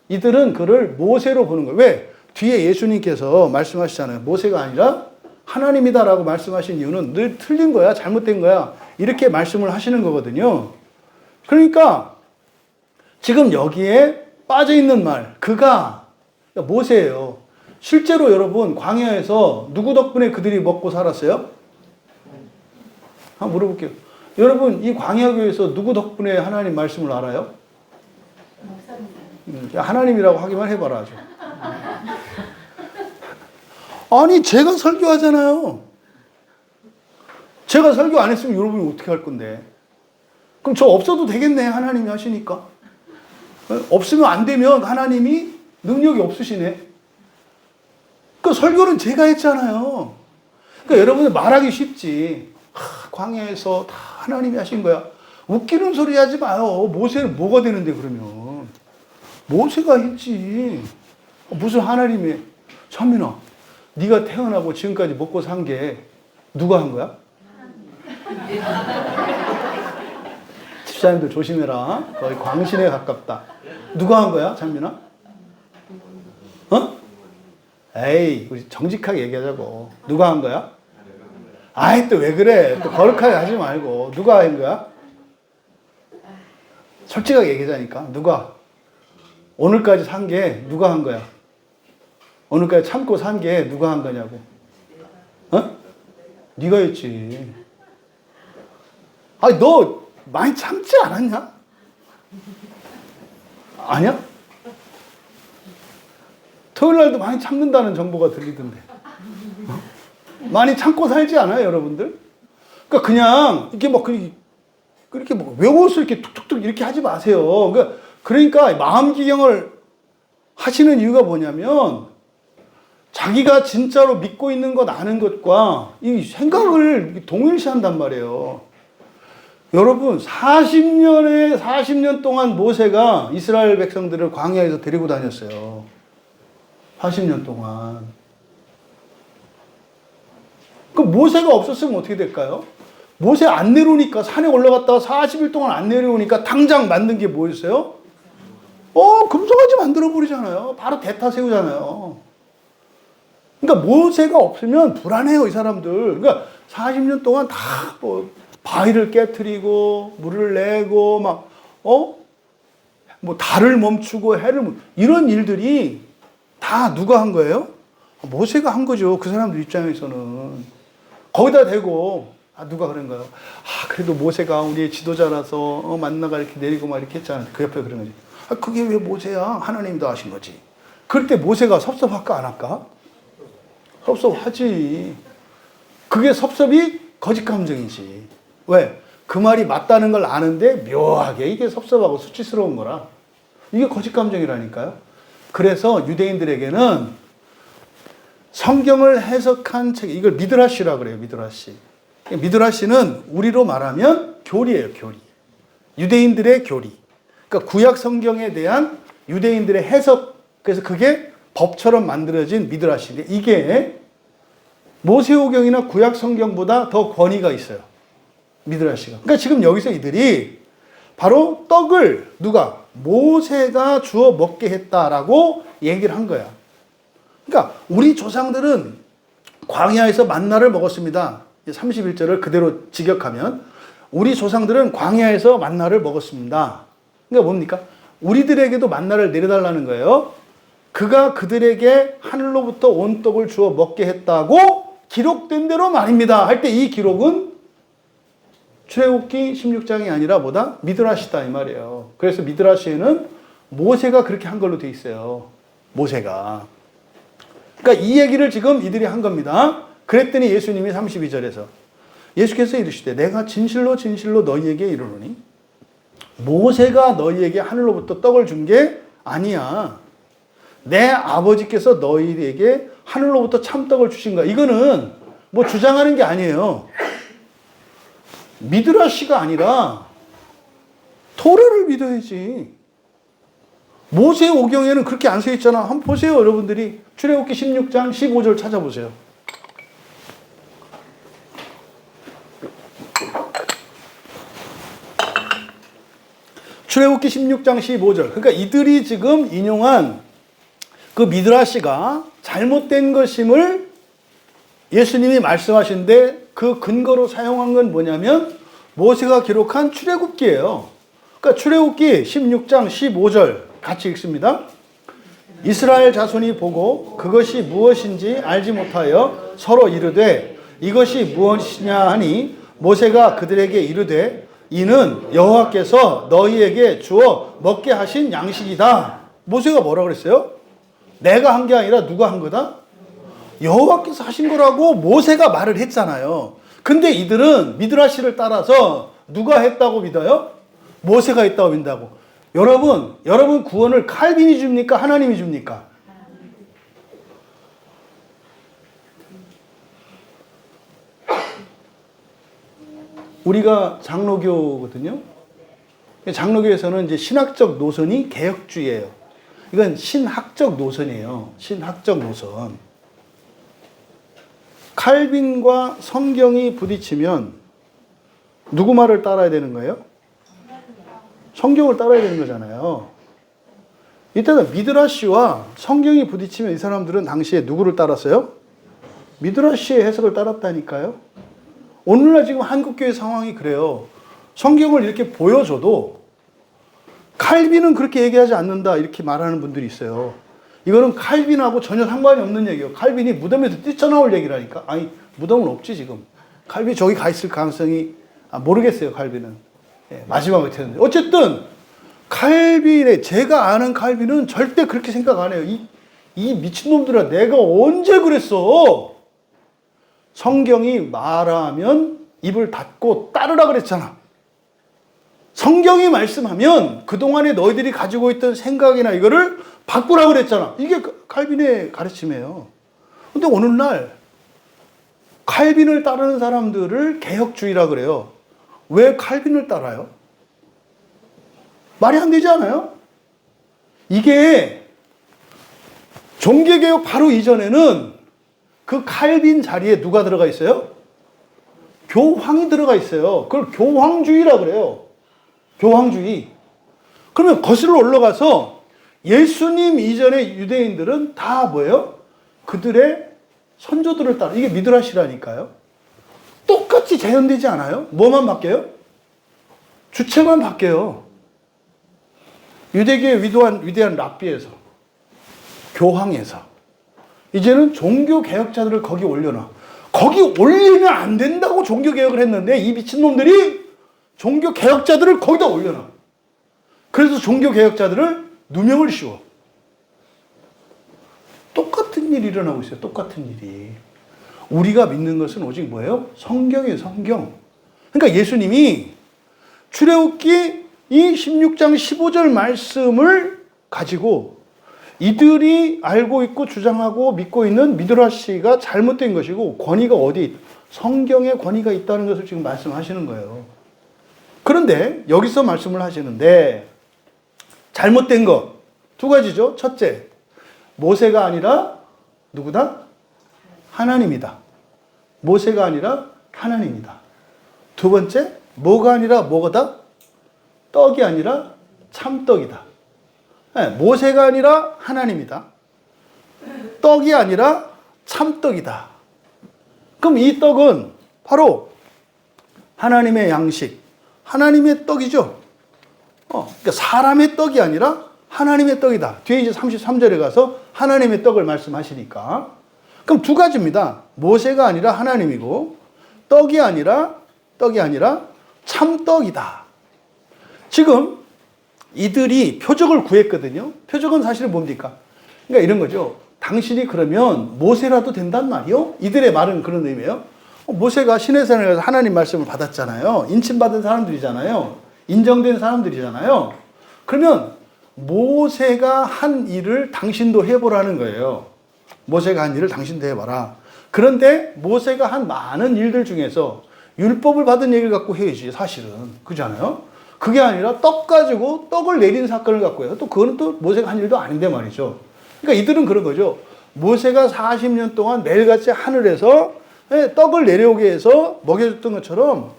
이들은 그를 모세로 보는 거예요. 왜? 뒤에 예수님께서 말씀하시잖아요. 모세가 아니라 하나님이다라고 말씀하신 이유는 늘 틀린 거야, 잘못된 거야, 이렇게 말씀을 하시는 거거든요. 그러니까 지금 여기에 빠져 있는 말, 그가 모세예요. 실제로 여러분 광야에서 누구 덕분에 그들이 먹고 살았어요? 한번 물어볼게요. 여러분 이 광야교에서 누구 덕분에 하나님 말씀을 알아요? 하나님이라고 하기만 해봐라 아주. 아니 제가 설교하잖아요. 제가 설교 안 했으면 여러분이 어떻게 할 건데? 그럼 저 없어도 되겠네, 하나님이 하시니까. 없으면 안 되면 하나님이 능력이 없으시네. 그 설교는 제가 했잖아요. 그러니까 여러분들 말하기 쉽지. 광야에서 다 하나님이 하신 거야. 웃기는 소리 하지 마요. 모세는 뭐가 되는데 그러면. 모세가 했지. 무슨 하나님이. 찬민아, 네가 태어나고 지금까지 먹고 산 게 누가 한 거야? 집사님들 조심해라. 거의 광신에 가깝다. 누가 한 거야, 찬민아? 에이, 우리 정직하게 얘기하자고. 누가 한 거야? 아이, 또 왜 그래? 또 거룩하게 하지 말고. 누가 한 거야? 솔직하게 얘기하자니까. 누가? 오늘까지 산 게 누가 한 거야? 오늘까지 참고 산 게 누가 한 거냐고. 어? 네가 했지. 아니, 너 많이 참지 않았냐? 아니야? 토요일 날도 많이 참는다는 정보가 들리던데. 어? 많이 참고 살지 않아요, 여러분들? 그러니까 그냥 이렇게 막 그렇게 뭐 외워서 이렇게 툭툭툭 이렇게 하지 마세요. 그러니까 마음 기경을 하시는 이유가 뭐냐면 자기가 진짜로 믿고 있는 것 아는 것과 이 생각을 동일시한단 말이에요. 여러분 40년 동안 모세가 이스라엘 백성들을 광야에서 데리고 다녔어요. 40년 동안. 그 모세가 없었으면 어떻게 될까요? 모세 안 내려오니까 산에 올라갔다가 40일 동안 안 내려오니까 당장 만든 게 뭐였어요? 금송아지 만들어 버리잖아요. 바로 대타 세우잖아요. 그러니까 모세가 없으면 불안해요, 이 사람들. 그러니까 40년 동안 다 바위를 깨트리고 물을 내고 뭐 달을 멈추고 해를 이런 일들이 다 누가 한 거예요? 모세가 한 거죠. 그 사람들 입장에서는. 거기다 대고 누가 그런 거예요? 그래도 모세가 우리의 지도자라서 만나가 이렇게 내리고 막 이렇게 했잖아요. 그 옆에 그런 거지. 그게 왜 모세야? 하나님이 더 하신 거지. 그럴 때 모세가 섭섭할까 안 할까? 섭섭하지. 그게 섭섭이 거짓 감정이지. 왜? 그 말이 맞다는 걸 아는데 묘하게 이게 섭섭하고 수치스러운 거라. 이게 거짓 감정이라니까요. 그래서 유대인들에게는 성경을 해석한 책, 이걸 미드라시라 그래요. 미드라시. 미드라시는 우리로 말하면 교리예요. 교리. 유대인들의 교리. 그러니까 구약 성경에 대한 유대인들의 해석. 그래서 그게 법처럼 만들어진 미드라시인데 이게 모세오경이나 구약 성경보다 더 권위가 있어요. 미드라시가. 그러니까 지금 여기서 이들이 바로 떡을 누가? 모세가 주어 먹게 했다라고 얘기를 한 거야. 그러니까 우리 조상들은 광야에서 만나를 먹었습니다. 31절을 그대로 직역하면 우리 조상들은 광야에서 만나를 먹었습니다. 그러니까 뭡니까? 우리들에게도 만나를 내려달라는 거예요. 그가 그들에게 하늘로부터 온 떡을 주어 먹게 했다고 기록된 대로 말입니다. 할 때 이 기록은 출애굽기 16장이 아니라 뭐다? 미드라시다 이 말이에요. 그래서 미드라시에는 모세가 그렇게 한 걸로 돼 있어요. 모세가. 그러니까 이 얘기를 지금 이들이 한 겁니다. 그랬더니 예수님이 32절에서 예수께서 이르시되 내가 진실로 진실로 너희에게 이르노니 모세가 너희에게 하늘로부터 떡을 준 게 아니야. 내 아버지께서 너희에게 하늘로부터 참떡을 주신 거야. 이거는 뭐 주장하는 게 아니에요. 미드라시가 아니라 토라를 믿어야지. 모세오경에는 그렇게 안 써 있잖아. 한번 보세요, 여러분들이. 출애굽기 16장 15절 찾아보세요. 출애굽기 16장 15절. 그러니까 이들이 지금 인용한 그 미드라시가 잘못된 것임을 예수님이 말씀하신데 그 근거로 사용한 건 뭐냐면 모세가 기록한 출애굽기예요. 그러니까 출애굽기 16장 15절 같이 읽습니다. 이스라엘 자손이 보고 그것이 무엇인지 알지 못하여 서로 이르되 이것이 무엇이냐 하니 모세가 그들에게 이르되 이는 여호와께서 너희에게 주어 먹게 하신 양식이다. 모세가 뭐라 그랬어요? 내가 한 게 아니라 누가 한 거다? 여호와께서 하신 거라고 모세가 말을 했잖아요. 근데 이들은 미드라시를 따라서 누가 했다고 믿어요? 모세가 했다고 믿는다고. 여러분 구원을 칼빈이 줍니까? 하나님이 줍니까? 우리가 장로교거든요. 장로교에서는 이제 신학적 노선이 개혁주의예요. 이건 신학적 노선이에요. 신학적 노선. 칼빈과 성경이 부딪히면 누구 말을 따라야 되는 거예요? 성경을 따라야 되는 거잖아요. 이때는 미드라시와 성경이 부딪히면 이 사람들은 당시에 누구를 따랐어요? 미드라시의 해석을 따랐다니까요. 오늘날 지금 한국교회 상황이 그래요. 성경을 이렇게 보여줘도 칼빈은 그렇게 얘기하지 않는다 이렇게 말하는 분들이 있어요. 이거는 칼빈하고 전혀 상관이 없는 얘기예요. 칼빈이 무덤에서 뛰쳐나올 얘기라니까. 아니 무덤은 없지 지금. 칼빈이 저기 가 있을 가능성이 모르겠어요. 칼빈은. 예, 마지막에 되는데 어쨌든 칼빈의 제가 아는 칼빈은 절대 그렇게 생각 안 해요. 이 미친놈들아 내가 언제 그랬어. 성경이 말하면 입을 닫고 따르라 그랬잖아. 성경이 말씀하면 그동안에 너희들이 가지고 있던 생각이나 이거를 바꾸라 그랬잖아. 이게 칼빈의 가르침이에요. 근데 오늘날 칼빈을 따르는 사람들을 개혁주의라 그래요. 왜 칼빈을 따라요? 말이 안 되지 않아요? 이게 종교개혁 바로 이전에는 그 칼빈 자리에 누가 들어가 있어요? 교황이 들어가 있어요. 그걸 교황주의라 그래요. 교황주의. 그러면 거슬러 올라가서 예수님 이전의 유대인들은 다 뭐예요? 그들의 선조들을 따라. 이게 미드라시라니까요. 똑같이 재현되지 않아요? 뭐만 바뀌어요? 주체만 바뀌어요. 유대계의 위대한 랍비에서, 교황에서 이제는 종교개혁자들을 거기 올려놔. 거기 올리면 안 된다고 종교개혁을 했는데 이 미친놈들이 종교개혁자들을 거기다 올려놔. 그래서 종교개혁자들을 누명을 씌워. 똑같은 일이 일어나고 있어요. 똑같은 일이. 우리가 믿는 것은 오직 뭐예요? 성경이에요. 성경. 그러니까 예수님이 출애굽기 이 16장 15절 말씀을 가지고 이들이 알고 있고 주장하고 믿고 있는 미드라시가 잘못된 것이고 권위가 어디? 성경에 권위가 있다는 것을 지금 말씀하시는 거예요. 그런데 여기서 말씀을 하시는데 잘못된 것 두 가지죠. 첫째, 모세가 아니라 누구다? 하나님이다. 모세가 아니라 하나님이다. 두 번째, 뭐가 아니라 뭐가다? 떡이 아니라 참떡이다. 네, 모세가 아니라 하나님이다. 떡이 아니라 참떡이다. 그럼 이 떡은 바로 하나님의 양식, 하나님의 떡이죠. 그러니까 사람의 떡이 아니라 하나님의 떡이다. 뒤에 이제 33절에 가서 하나님의 떡을 말씀하시니까. 그럼 두 가지입니다. 모세가 아니라 하나님이고 떡이 아니라 참떡이다. 지금 이들이 표적을 구했거든요. 표적은 사실은 뭡니까? 그러니까 이런 거죠. 당신이 그러면 모세라도 된단 말이요? 이들의 말은 그런 의미예요. 모세가 시내산에 가서 하나님 말씀을 받았잖아요. 인침받은 사람들이잖아요. 인정된 사람들이잖아요. 그러면 모세가 한 일을 당신도 해보라는 거예요. 모세가 한 일을 당신도 해봐라. 그런데 모세가 한 많은 일들 중에서 율법을 받은 얘기를 갖고 해야지 사실은. 그렇잖아요. 그게 아니라 떡 가지고 떡을 내린 사건을 갖고 해요. 또 그거는 또 모세가 한 일도 아닌데 말이죠. 그러니까 이들은 그런 거죠. 모세가 40년 동안 매일같이 하늘에서 떡을 내려오게 해서 먹여줬던 것처럼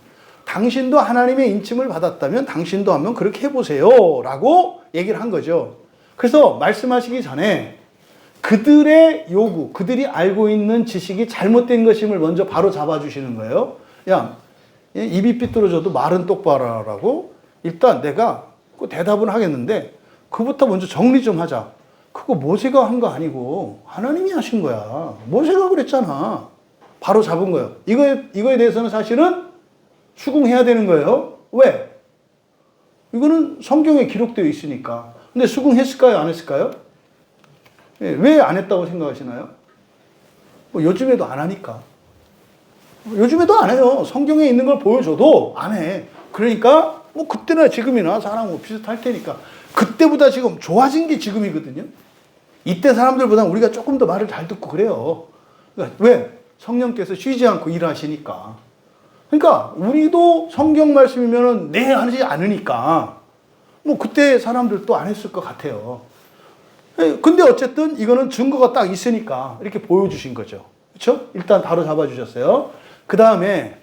당신도 하나님의 인침을 받았다면 당신도 한번 그렇게 해보세요 라고 얘기를 한 거죠. 그래서 말씀하시기 전에 그들의 요구, 그들이 알고 있는 지식이 잘못된 것임을 먼저 바로 잡아주시는 거예요. 야, 입이 삐뚤어져도 말은 똑바로 하라고. 일단 내가 그 대답은 하겠는데 그부터 먼저 정리 좀 하자. 그거 모세가 한 거 아니고 하나님이 하신 거야. 모세가 그랬잖아. 바로 잡은 거예요. 이거에 대해서는 사실은 수긍해야 되는 거예요. 왜? 이거는 성경에 기록되어 있으니까. 근데 수긍했을까요? 안 했을까요? 왜 안 했다고 생각하시나요? 뭐 요즘에도 안 하니까. 요즘에도 안 해요. 성경에 있는 걸 보여줘도 안 해. 그러니까 뭐 그때나 지금이나 사람은 비슷할 테니까. 그때보다 지금 좋아진 게 지금이거든요. 이때 사람들보다 우리가 조금 더 말을 잘 듣고 그래요. 그러니까 왜? 성령께서 쉬지 않고 일하시니까. 그러니까 우리도 성경 말씀이면은 네 하지 않으니까 뭐 그때 사람들도 안 했을 것 같아요. 근데 어쨌든 이거는 증거가 딱 있으니까 이렇게 보여주신 거죠. 그렇죠? 일단 바로 잡아주셨어요. 그 다음에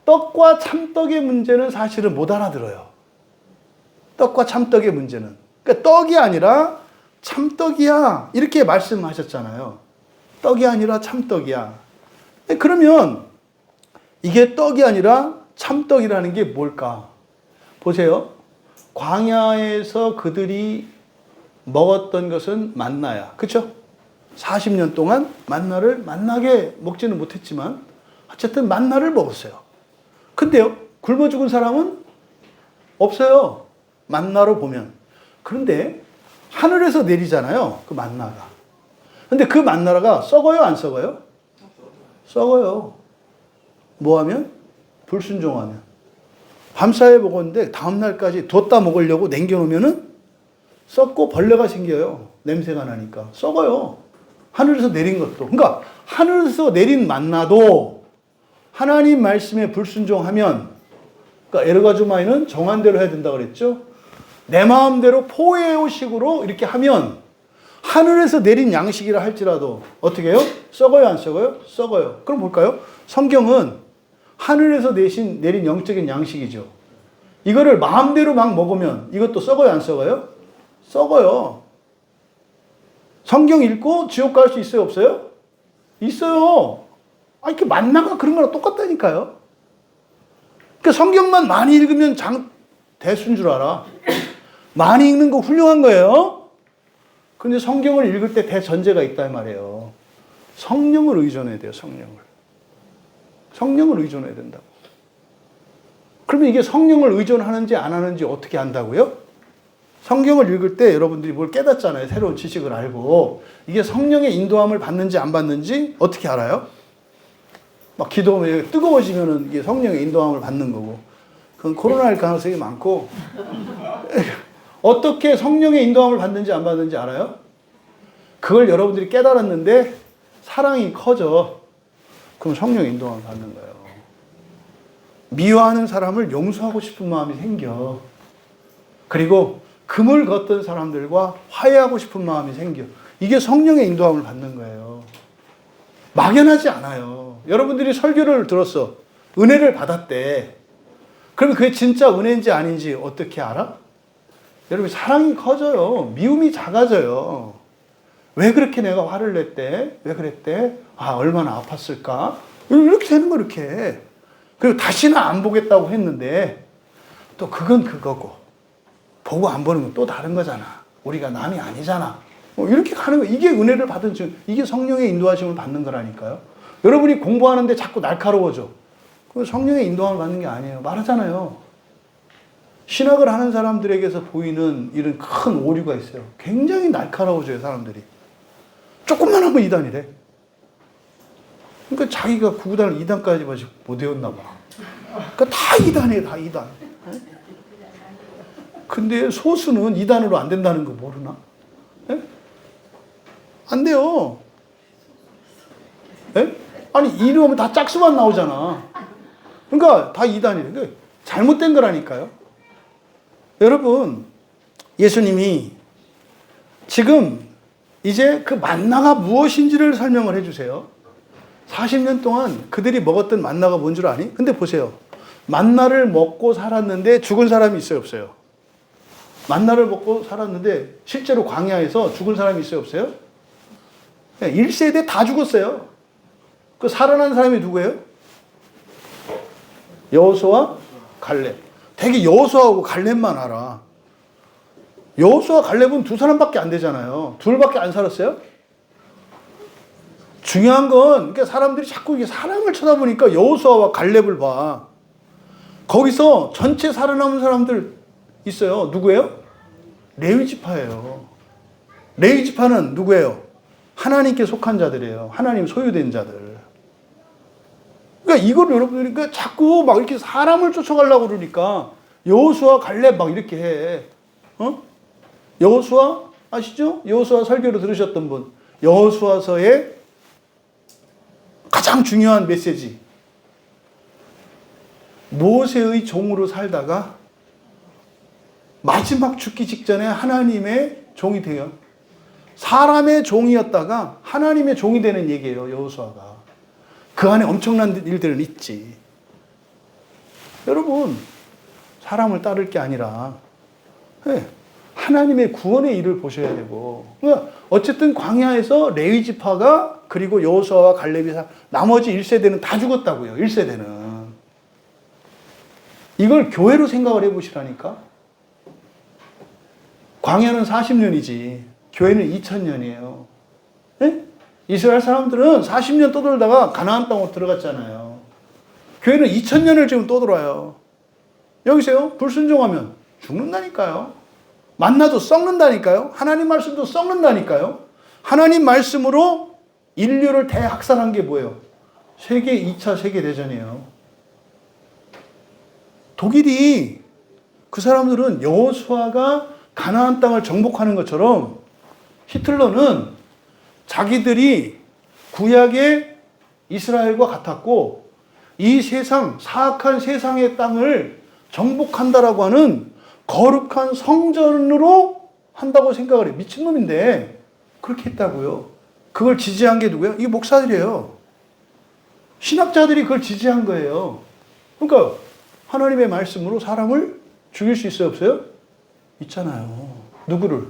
떡과 참떡의 문제는 사실은 못 알아들어요. 떡과 참떡의 문제는. 그러니까 떡이 아니라 참떡이야. 이렇게 말씀하셨잖아요. 떡이 아니라 참떡이야. 그러면 이게 떡이 아니라 참떡이라는 게 뭘까? 보세요. 광야에서 그들이 먹었던 것은 만나야. 그렇죠? 40년 동안 만나를 만나게 먹지는 못했지만 어쨌든 만나를 먹었어요. 근데요. 굶어 죽은 사람은 없어요. 만나로 보면. 그런데 하늘에서 내리잖아요. 그 만나가. 근데 그 만나가 썩어요? 안 썩어요? 썩어요. 뭐 하면? 불순종하면. 밤사이에 먹었는데 다음날까지 뒀다 먹으려고 남겨놓으면은 썩고 벌레가 생겨요. 냄새가 나니까. 썩어요. 하늘에서 내린 것도. 그러니까 하늘에서 내린 만나도 하나님 말씀에 불순종하면, 그러니까 에르가주마이는 정한 대로 해야 된다고 그랬죠. 내 마음대로 포에오식으로 이렇게 하면 하늘에서 내린 양식이라 할지라도 어떻게 해요? 썩어요? 안 썩어요? 썩어요. 그럼 볼까요? 성경은 하늘에서 내린 영적인 양식이죠. 이거를 마음대로 막 먹으면 이것도 썩어요? 안 썩어요? 썩어요. 성경 읽고 지옥 갈 수 있어요? 없어요? 있어요. 이렇게 만나가 그런 거랑 똑같다니까요. 그러니까 성경만 많이 읽으면 대수인 줄 알아. 많이 읽는 거 훌륭한 거예요. 근데 성경을 읽을 때 대전제가 있단 말이에요. 성령을 의존해야 돼요, 성령을. 성령을 의존해야 된다고. 그러면 이게 성령을 의존하는지 안 하는지 어떻게 안다고요? 성경을 읽을 때 여러분들이 뭘 깨닫잖아요. 새로운 지식을 알고. 이게 성령의 인도함을 받는지 안 받는지 어떻게 알아요? 막 기도하면 뜨거워지면은 이게 성령의 인도함을 받는 거고. 그건 코로나일 가능성이 많고. 어떻게 성령의 인도함을 받는지 안 받는지 알아요? 그걸 여러분들이 깨달았는데 사랑이 커져. 그럼 성령의 인도함을 받는 거예요. 미워하는 사람을 용서하고 싶은 마음이 생겨. 그리고 금을 걷던 사람들과 화해하고 싶은 마음이 생겨. 이게 성령의 인도함을 받는 거예요. 막연하지 않아요. 여러분들이 설교를 들었어. 은혜를 받았대. 그러면 그게 진짜 은혜인지 아닌지 어떻게 알아? 여러분, 사랑이 커져요. 미움이 작아져요. 왜 그렇게 내가 화를 냈대? 왜 그랬대? 얼마나 아팠을까? 이렇게 되는 거, 이렇게. 그리고 다시는 안 보겠다고 했는데, 또 그건 그거고, 보고 안 보는 건 또 다른 거잖아. 우리가 남이 아니잖아. 이렇게 가는 거. 이게 은혜를 받은 즉, 이게 성령의 인도하심을 받는 거라니까요. 여러분이 공부하는데 자꾸 날카로워져. 그건 성령의 인도함을 받는 게 아니에요. 말하잖아요. 신학을 하는 사람들에게서 보이는 이런 큰 오류가 있어요. 굉장히 날카로워져요, 사람들이. 조금만 하면 이단이래. 그러니까 자기가 9단, 2단까지 못 외웠나 봐. 그러니까 다 이단이에요, 다 이단. 근데 소수는 2단으로 안 된다는 거 모르나? 에? 안 돼요. 에? 아니, 이러면 다 짝수만 나오잖아. 그러니까 다 2단이에요. 그러니까 잘못된 거라니까요. 여러분, 예수님이 지금 이제 그 만나가 무엇인지를 설명을 해주세요. 40년 동안 그들이 먹었던 만나가 뭔 줄 아니? 근데 보세요. 만나를 먹고 살았는데 죽은 사람이 있어요, 없어요? 만나를 먹고 살았는데 실제로 광야에서 죽은 사람이 있어요, 없어요? 1세대 다 죽었어요. 그 살아난 사람이 누구예요? 여호수아, 갈렙. 되게 여호수아하고 갈렙만 알아. 여호수아, 갈렙은 두 사람밖에 안 되잖아요. 둘밖에 안 살았어요? 중요한 건 그러니까 사람들이 자꾸 이게 사람을 쳐다보니까 여호수아와 갈렙을 봐. 거기서 전체 살아남은 사람들 있어요. 누구예요? 레위 지파예요. 레위 지파는 누구예요? 하나님께 속한 자들이에요. 하나님 소유된 자들. 그러니까 이걸 여러분들이 그러니까 자꾸 막 이렇게 사람을 쫓아가려고 그러니까 여호수아, 갈렙 막 이렇게 해. 여호수아 아시죠? 여호수아 설교로 들으셨던 분. 여호수아서의 가장 중요한 메시지. 모세의 종으로 살다가 마지막 죽기 직전에 하나님의 종이 돼요. 사람의 종이었다가 하나님의 종이 되는 얘기예요, 여호수아가. 그 안에 엄청난 일들은 있지. 여러분, 사람을 따를 게 아니라 하나님의 구원의 일을 보셔야 되고, 그러니까 어쨌든 광야에서 레위 지파가 그리고 여호수아와 갈렙이 나머지 1세대는 다 죽었다고요. 1세대는. 이걸 교회로 생각을 해보시라니까. 광야는 40년이지 교회는 2000년이에요. 네? 이스라엘 사람들은 40년 떠돌다가 가나안 땅으로 들어갔잖아요. 교회는 2000년을 지금 떠돌아요. 여기세요. 불순종하면 죽는다니까요. 만나도 썩는다니까요. 하나님 말씀도 썩는다니까요. 하나님 말씀으로 인류를 대학살한 게 뭐예요? 2차 세계대전이에요. 독일이, 그 사람들은 여호수아가 가나안 땅을 정복하는 것처럼 히틀러는 자기들이 구약의 이스라엘과 같았고 이 세상, 사악한 세상의 땅을 정복한다라고 하는 거룩한 성전으로 한다고 생각을 해. 미친놈인데 그렇게 했다고요. 그걸 지지한 게 누구예요? 이게 목사들이에요. 신학자들이 그걸 지지한 거예요. 그러니까 하나님의 말씀으로 사람을 죽일 수 있어요, 없어요? 있잖아요. 누구를?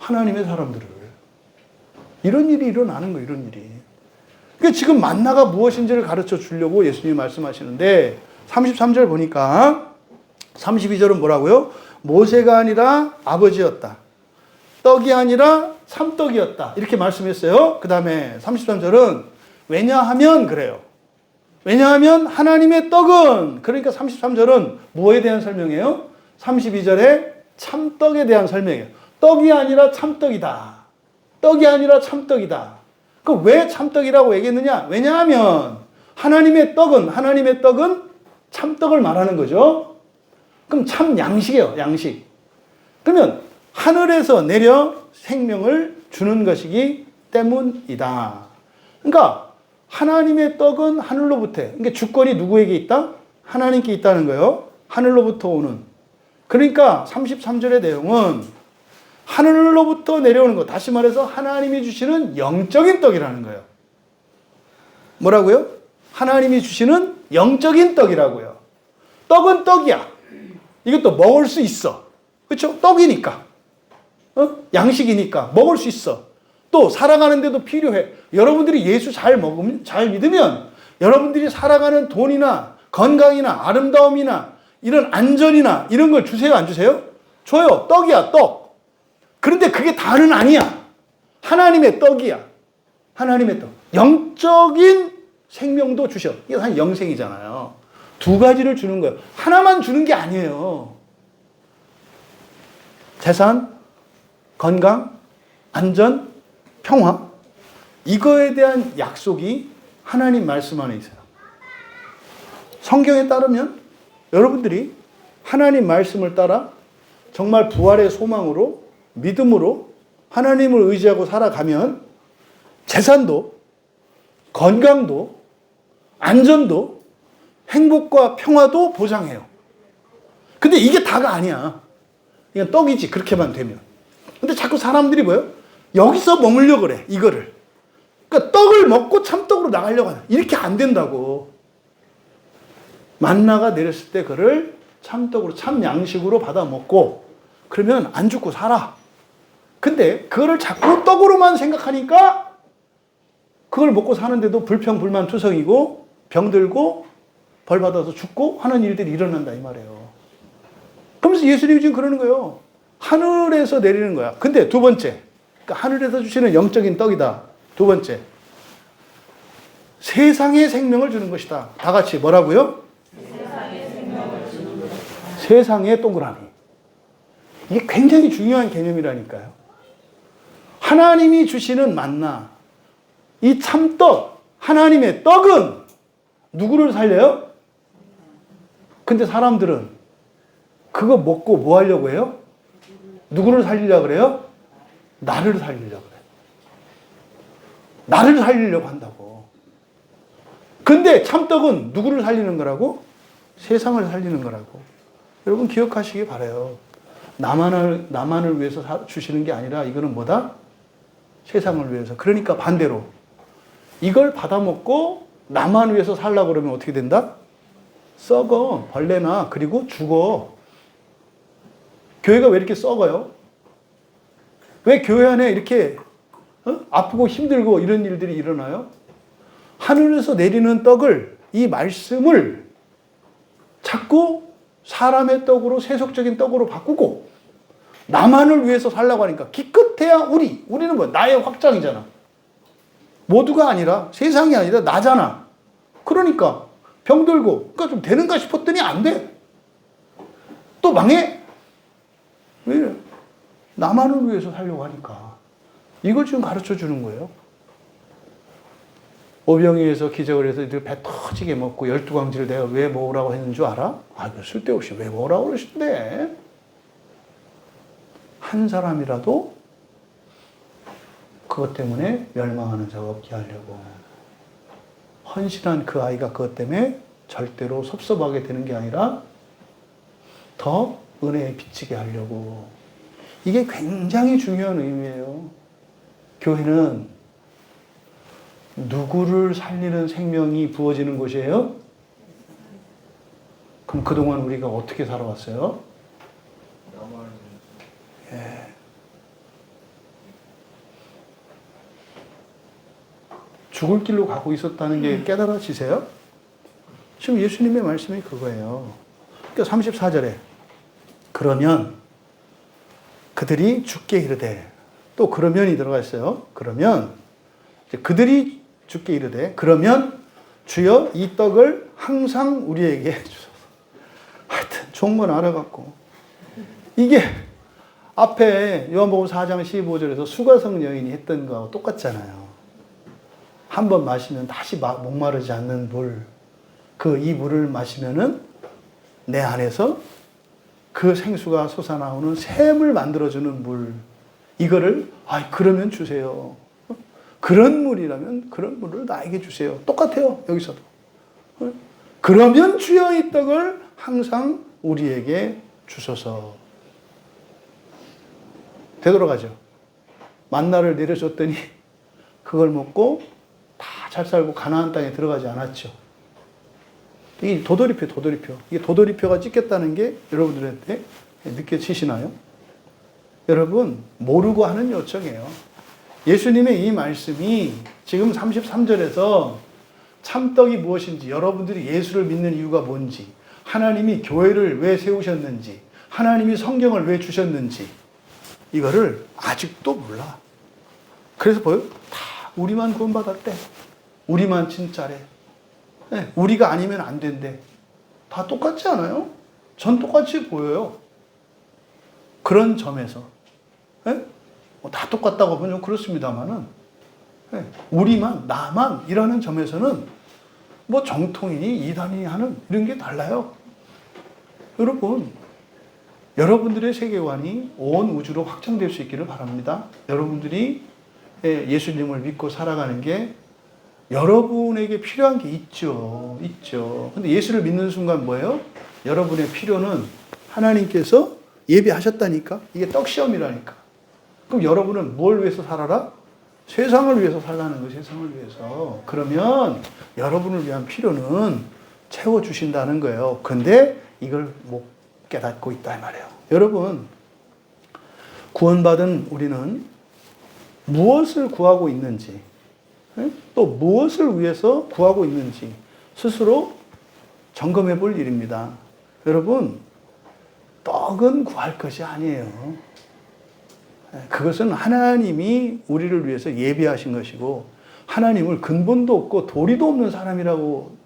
하나님의 사람들을. 이런 일이 일어나는 거예요, 이런 일이. 그러니까 지금 만나가 무엇인지를 가르쳐 주려고 예수님이 말씀하시는데 33절 보니까 32절은 뭐라고요? 모세가 아니라 아버지였다. 떡이 아니라 참떡이었다. 이렇게 말씀했어요. 그 다음에 33절은 왜냐하면 그래요. 왜냐하면 하나님의 떡은, 그러니까 33절은 뭐에 대한 설명이에요? 32절에 참떡에 대한 설명이에요. 떡이 아니라 참떡이다. 떡이 아니라 참떡이다. 그 왜 참떡이라고 얘기했느냐? 왜냐하면 하나님의 떡은 참떡을 말하는 거죠. 그럼 참 양식이에요, 양식. 그러면 하늘에서 내려 생명을 주는 것이기 때문이다. 그러니까 하나님의 떡은 하늘로부터, 그러니까 주권이 누구에게 있다? 하나님께 있다는 거예요. 하늘로부터 오는. 그러니까 33절의 내용은 하늘로부터 내려오는 것, 다시 말해서 하나님이 주시는 영적인 떡이라는 거예요. 뭐라고요? 하나님이 주시는 영적인 떡이라고요. 떡은 떡이야. 이것도 먹을 수 있어. 그렇죠? 떡이니까. 양식이니까 먹을 수 있어. 또 살아가는데도 필요해. 여러분들이 예수 잘 믿으면 여러분들이 살아가는 돈이나 건강이나 아름다움이나 이런 안전이나 이런 걸 주세요, 안 주세요? 줘요. 떡이야, 떡. 그런데 그게 다는 아니야. 하나님의 떡이야. 하나님의 떡. 영적인 생명도 주셔. 이게 한 영생이잖아요. 두 가지를 주는 거예요. 하나만 주는 게 아니에요. 재산, 건강, 안전, 평화. 이거에 대한 약속이 하나님 말씀 안에 있어요. 성경에 따르면 여러분들이 하나님 말씀을 따라 정말 부활의 소망으로, 믿음으로 하나님을 의지하고 살아가면 재산도, 건강도, 안전도, 행복과 평화도 보장해요. 근데 이게 다가 아니야. 이건 떡이지, 그렇게만 되면. 근데 자꾸 사람들이 뭐예요? 여기서 머물려고 그래, 이거를. 그러니까 떡을 먹고 참떡으로 나가려고 하는. 이렇게 안 된다고. 만나가 내렸을 때 그를 참떡으로, 참양식으로 받아 먹고 그러면 안 죽고 살아. 근데 그거를 자꾸 떡으로만 생각하니까 그걸 먹고 사는데도 불평불만투성이고 병들고 벌받아서 죽고 하는 일들이 일어난다 이 말이에요. 그러면서 예수님이 지금 그러는 거예요. 하늘에서 내리는 거야. 근데 두 번째, 그러니까 하늘에서 주시는 영적인 떡이다. 두 번째, 세상의 생명을 주는 것이다. 다 같이 뭐라고요? 세상의 생명을 주는 것이다. 세상의 동그라미. 이게 굉장히 중요한 개념이라니까요. 하나님이 주시는 만나, 이 참떡, 하나님의 떡은 누구를 살려요? 근데 사람들은 그거 먹고 뭐 하려고 해요? 누구를 살리려고 그래요? 나를 살리려고 그래요. 나를 살리려고 한다고. 근데 참떡은 누구를 살리는 거라고? 세상을 살리는 거라고. 여러분 기억하시기 바라요. 나만을 위해서 주시는 게 아니라 이거는 뭐다? 세상을 위해서. 그러니까 반대로 이걸 받아먹고 나만 위해서 살려고 그러면 어떻게 된다? 썩어. 벌레나 그리고 죽어. 교회가 왜 이렇게 썩어요? 왜 교회 안에 이렇게 아프고 힘들고 이런 일들이 일어나요? 하늘에서 내리는 떡을, 이 말씀을 자꾸 사람의 떡으로, 세속적인 떡으로 바꾸고 나만을 위해서 살라고 하니까 기껏해야 우리는 뭐 나의 확장이잖아. 모두가 아니라, 세상이 아니라 나잖아. 그러니까 병들고 그러니까 좀 되는가 싶었더니 안 돼. 또 망해. 왜 이래? 나만을 위해서 살려고 하니까. 이걸 지금 가르쳐 주는 거예요. 오병이에서 기적을 해서 배 터지게 먹고 12광지를 내가 왜 먹으라고 했는 줄 알아? 쓸데없이 왜 먹으라고 그러신대? 한 사람이라도 그것 때문에 멸망하는 자가 없게 하려고. 헌신한 그 아이가 그것 때문에 절대로 섭섭하게 되는 게 아니라 더 은혜에 비치게 하려고. 이게 굉장히 중요한 의미예요. 교회는 누구를 살리는 생명이 부어지는 곳이에요? 그럼 그동안 우리가 어떻게 살아왔어요? 예. 죽을 길로 가고 있었다는 게 깨달아지세요? 지금 예수님의 말씀이 그거예요. 그러니까 34절에 그러면 그들이 주께 이르되, 또 그러면이 들어가 있어요. 그러면 그들이 주께 이르되 그러면 주여 이 떡을 항상 우리에게 주소서. 하여튼 좋은 건 알아갖고 이게 앞에 요한복음 4장 15절에서 수가성 여인이 했던 거하고 똑같잖아요. 한 번 마시면 다시 목마르지 않는 물, 이 물을 마시면은 내 안에서 그 생수가 솟아나오는 샘을 만들어주는 물, 이거를 그러면 주세요. 그런 물이라면 그런 물을 나에게 주세요. 똑같아요. 여기서도. 그러면 주여 이 떡을 항상 우리에게 주소서. 되돌아가죠. 만나를 내려줬더니 그걸 먹고 다 잘 살고 가나안 땅에 들어가지 않았죠. 이게 도돌이표. 이게 도돌이표가 찍혔다는 게 여러분들한테 느껴지시나요? 여러분, 모르고 하는 요청이에요. 예수님의 이 말씀이 지금 33절에서 참떡이 무엇인지, 여러분들이 예수를 믿는 이유가 뭔지, 하나님이 교회를 왜 세우셨는지, 하나님이 성경을 왜 주셨는지, 이거를 아직도 몰라. 그래서 보여? 다 우리만 구원받았대. 우리만 진짜래. 네, 우리가 아니면 안 된대. 다 똑같지 않아요? 전 똑같이 보여요. 그런 점에서. 네? 다 똑같다고 보면 좀 그렇습니다만은, 네, 우리만, 나만 이라는 점에서는 뭐 정통이니 이단이니 하는 이런 게 달라요. 여러분, 여러분들의 세계관이 온 우주로 확장될 수 있기를 바랍니다. 여러분들이 예수님을 믿고 살아가는 게 여러분에게 필요한 게 있죠. 근데 예수를 믿는 순간 뭐예요? 여러분의 필요는 하나님께서 예비하셨다니까? 이게 떡시험이라니까. 그럼 여러분은 뭘 위해서 살아라? 세상을 위해서 살라는 거예요. 세상을 위해서. 그러면 여러분을 위한 필요는 채워주신다는 거예요. 근데 이걸 못 깨닫고 있다 이 말이에요. 여러분, 구원받은 우리는 무엇을 구하고 있는지, 또 무엇을 위해서 구하고 있는지 스스로 점검해 볼 일입니다. 여러분, 떡은 구할 것이 아니에요. 그것은 하나님이 우리를 위해서 예비하신 것이고, 하나님을 근본도 없고 도리도 없는 사람이라고,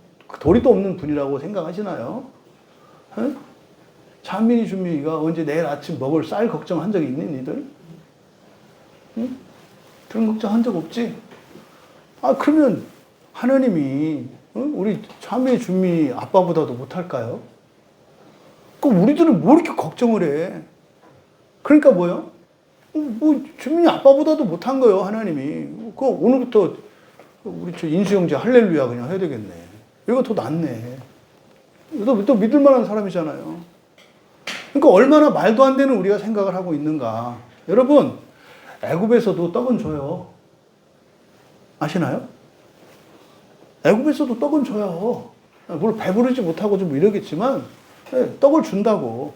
도리도 없는 분이라고 생각하시나요? 찬민이 준민이가 언제 내일 아침 먹을 쌀 걱정한 적이 있니, 니들? 응? 그런 걱정한 적 없지? 그러면 하나님이 우리 찬민이 준민이 아빠보다도 못할까요? 그럼 우리들은 뭐 이렇게 걱정을 해? 그러니까 뭐요? 준민이 아빠보다도 못한 거예요, 하나님이. 오늘부터 우리 인수 형제 할렐루야 그냥 해야 되겠네. 이거 더 낫네. 또 믿을 만한 사람이잖아요. 그러니까 얼마나 말도 안 되는 우리가 생각을 하고 있는가. 여러분, 애굽에서도 떡은 줘요. 아시나요? 애굽에서도 떡은 줘요. 물론 배부르지 못하고 좀 이러겠지만 떡을 준다고.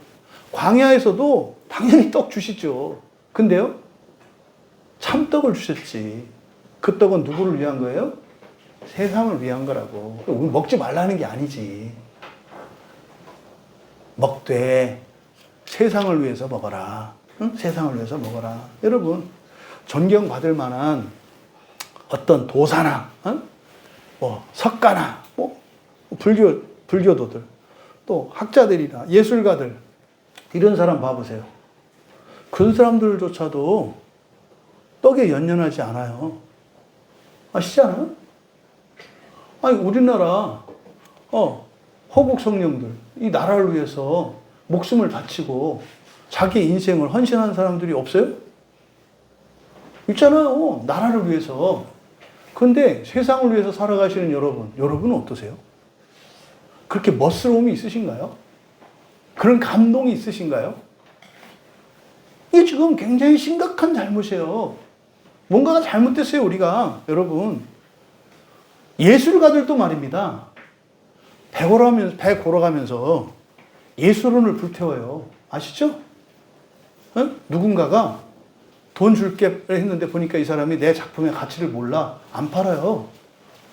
광야에서도 당연히 떡 주시죠. 근데요, 참떡을 주셨지. 그 떡은 누구를 위한 거예요? 세상을 위한 거라고. 우리 먹지 말라는 게 아니지. 먹되 세상을 위해서 먹어라. 응? 세상을 위해서 먹어라. 여러분, 존경받을 만한 어떤 도사나, 뭐 석가나, 뭐 불교도들, 또 학자들이나 예술가들, 이런 사람 봐보세요. 그런 사람들조차도 떡에 연연하지 않아요. 아시지 않아요? 아니, 우리나라, 호국 성령들, 이 나라를 위해서 목숨을 바치고 자기 인생을 헌신한 사람들이 없어요? 있잖아요. 나라를 위해서. 근데 세상을 위해서 살아가시는 여러분은 어떠세요? 그렇게 멋스러움이 있으신가요? 그런 감동이 있으신가요? 이게 지금 굉장히 심각한 잘못이에요. 뭔가가 잘못됐어요, 우리가. 여러분. 예술가들도 말입니다. 배 걸어가면서 예술원을 불태워요. 아시죠? 누군가가 돈 줄게 했는데 보니까 이 사람이 내 작품의 가치를 몰라. 안 팔아요.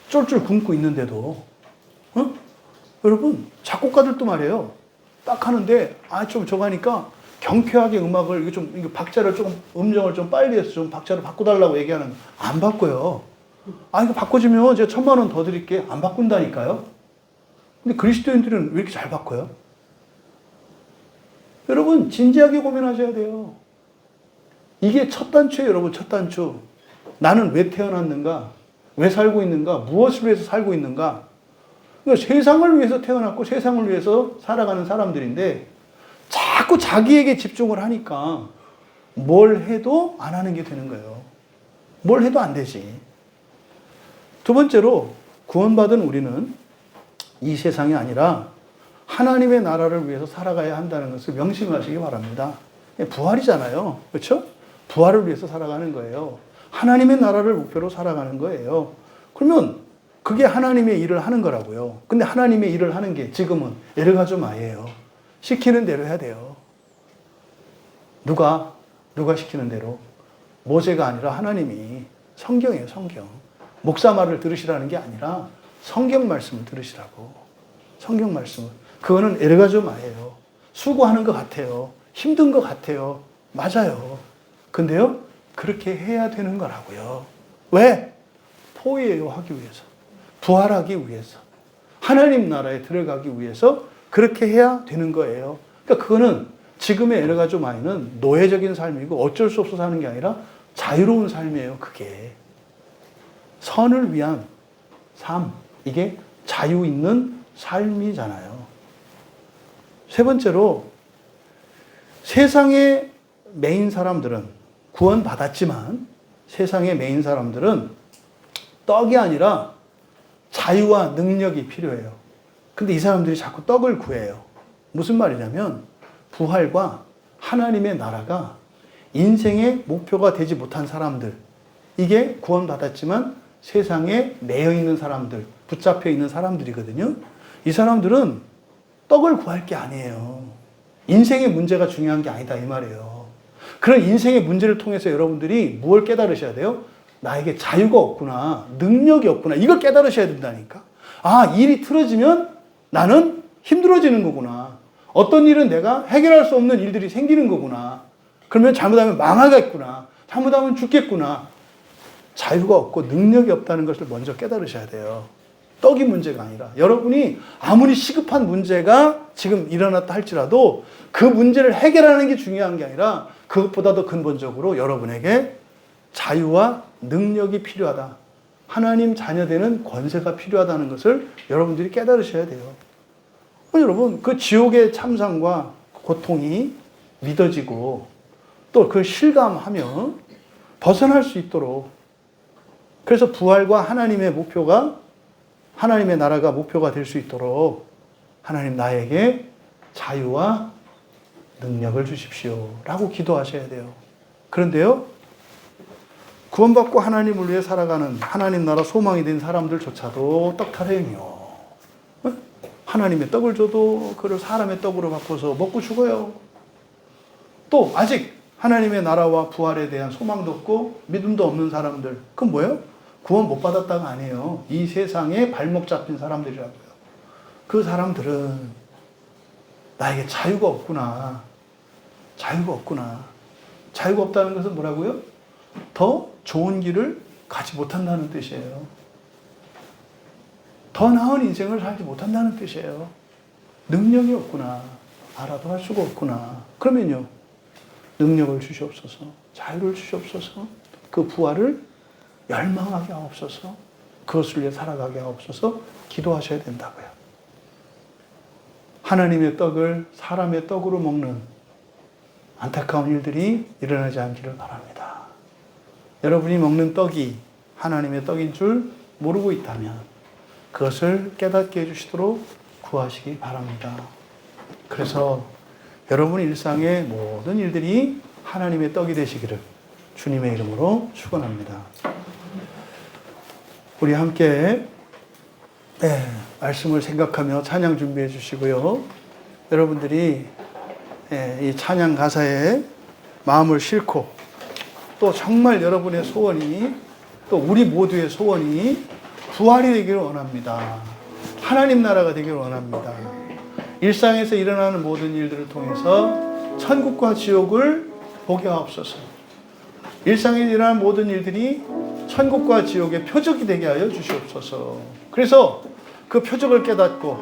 쫄쫄 굶고 있는데도. 여러분, 작곡가들도 말이에요. 딱 하는데, 좀 저거 하니까 경쾌하게 음악을, 이거 박자를 조금, 음정을 좀 빨리 해서 좀 박자를 바꿔달라고 얘기하는, 안 바꿔요. 이거 바꿔주면 제가 1,000만 원 더 드릴게. 안 바꾼다니까요. 근데 그리스도인들은 왜 이렇게 잘 바꿔요? 여러분, 진지하게 고민하셔야 돼요. 이게 첫 단추예요, 여러분, 첫 단추. 나는 왜 태어났는가? 왜 살고 있는가? 무엇을 위해서 살고 있는가? 그러니까 세상을 위해서 태어났고 세상을 위해서 살아가는 사람들인데 자꾸 자기에게 집중을 하니까 뭘 해도 안 하는 게 되는 거예요. 뭘 해도 안 되지. 두 번째로, 구원받은 우리는 이 세상이 아니라 하나님의 나라를 위해서 살아가야 한다는 것을 명심하시기 바랍니다. 부활이잖아요. 그렇죠? 부활을 위해서 살아가는 거예요. 하나님의 나라를 목표로 살아가는 거예요. 그러면 그게 하나님의 일을 하는 거라고요. 근데 하나님의 일을 하는 게 지금은 에르가조마예요. 시키는 대로 해야 돼요. 누가 시키는 대로? 모세가 아니라 하나님이. 성경이에요, 성경. 목사 말을 들으시라는 게 아니라 성경 말씀을 들으시라고. 성경 말씀을. 그거는 에르가조마예요. 수고하는 것 같아요. 힘든 것 같아요. 맞아요. 근데요, 그렇게 해야 되는 거라고요. 왜? 포효하기 위해서. 부활하기 위해서. 하나님 나라에 들어가기 위해서 그렇게 해야 되는 거예요. 그러니까 그거는 지금의 에르가조마이는 노예적인 삶이고 어쩔 수 없어 사는 게 아니라 자유로운 삶이에요, 그게. 선을 위한 삶. 이게 자유 있는 삶이잖아요. 세 번째로, 세상의 메인 사람들은, 구원받았지만 세상의 메인 사람들은 떡이 아니라 자유와 능력이 필요해요. 근데 이 사람들이 자꾸 떡을 구해요. 무슨 말이냐면 부활과 하나님의 나라가 인생의 목표가 되지 못한 사람들, 이게 구원받았지만 세상에 매여 있는 사람들, 붙잡혀 있는 사람들이거든요. 이 사람들은 떡을 구할 게 아니에요. 인생의 문제가 중요한 게 아니다, 이 말이에요. 그런 인생의 문제를 통해서 여러분들이 무엇을 깨달으셔야 돼요? 나에게 자유가 없구나, 능력이 없구나, 이걸 깨달으셔야 된다니까. 일이 틀어지면 나는 힘들어지는 거구나. 어떤 일은 내가 해결할 수 없는 일들이 생기는 거구나. 그러면 잘못하면 망하겠구나. 잘못하면 죽겠구나. 자유가 없고 능력이 없다는 것을 먼저 깨달으셔야 돼요. 떡이 문제가 아니라, 여러분이 아무리 시급한 문제가 지금 일어났다 할지라도 그 문제를 해결하는 게 중요한 게 아니라 그것보다 더 근본적으로 여러분에게 자유와 능력이 필요하다. 하나님 자녀되는 권세가 필요하다는 것을 여러분들이 깨달으셔야 돼요. 여러분, 그 지옥의 참상과 고통이 믿어지고 또 그 실감하며 벗어날 수 있도록, 그래서 부활과 하나님의 목표가, 하나님의 나라가 목표가 될 수 있도록 하나님 나에게 자유와 능력을 주십시오 라고 기도하셔야 돼요. 그런데요, 구원받고 하나님을 위해 살아가는 하나님 나라 소망이 된 사람들조차도 떡타령이요. 하나님의 떡을 줘도 그걸 사람의 떡으로 바꿔서 먹고 죽어요. 또 아직 하나님의 나라와 부활에 대한 소망도 없고 믿음도 없는 사람들. 그건 뭐예요? 구원 못 받았다가 아니에요. 이 세상에 발목 잡힌 사람들이라고요. 그 사람들은 나에게 자유가 없구나. 자유가 없구나. 자유가 없다는 것은 뭐라고요? 더 좋은 길을 가지 못한다는 뜻이에요. 더 나은 인생을 살지 못한다는 뜻이에요. 능력이 없구나. 알아도 할 수가 없구나. 그러면요, 능력을 주시옵소서. 자유를 주시옵소서. 그 부활을 열망하게 하옵소서. 그것을 위해 살아가게 하옵소서. 기도하셔야 된다고요. 하나님의 떡을 사람의 떡으로 먹는 안타까운 일들이 일어나지 않기를 바랍니다. 여러분이 먹는 떡이 하나님의 떡인 줄 모르고 있다면 그것을 깨닫게 해주시도록 구하시기 바랍니다. 그래서 여러분 일상의 모든 일들이 하나님의 떡이 되시기를 주님의 이름으로 축원합니다. 우리 함께 말씀을 생각하며 찬양 준비해 주시고요. 여러분들이 이 찬양 가사에 마음을 싣고 또 정말 여러분의 소원이 또 우리 모두의 소원이 부활이 되기를 원합니다. 하나님 나라가 되기를 원합니다. 일상에서 일어나는 모든 일들을 통해서 천국과 지옥을 보게 하옵소서. 일상에 일어나는 모든 일들이 천국과 지옥의 표적이 되게 하여 주시옵소서. 그래서 그 표적을 깨닫고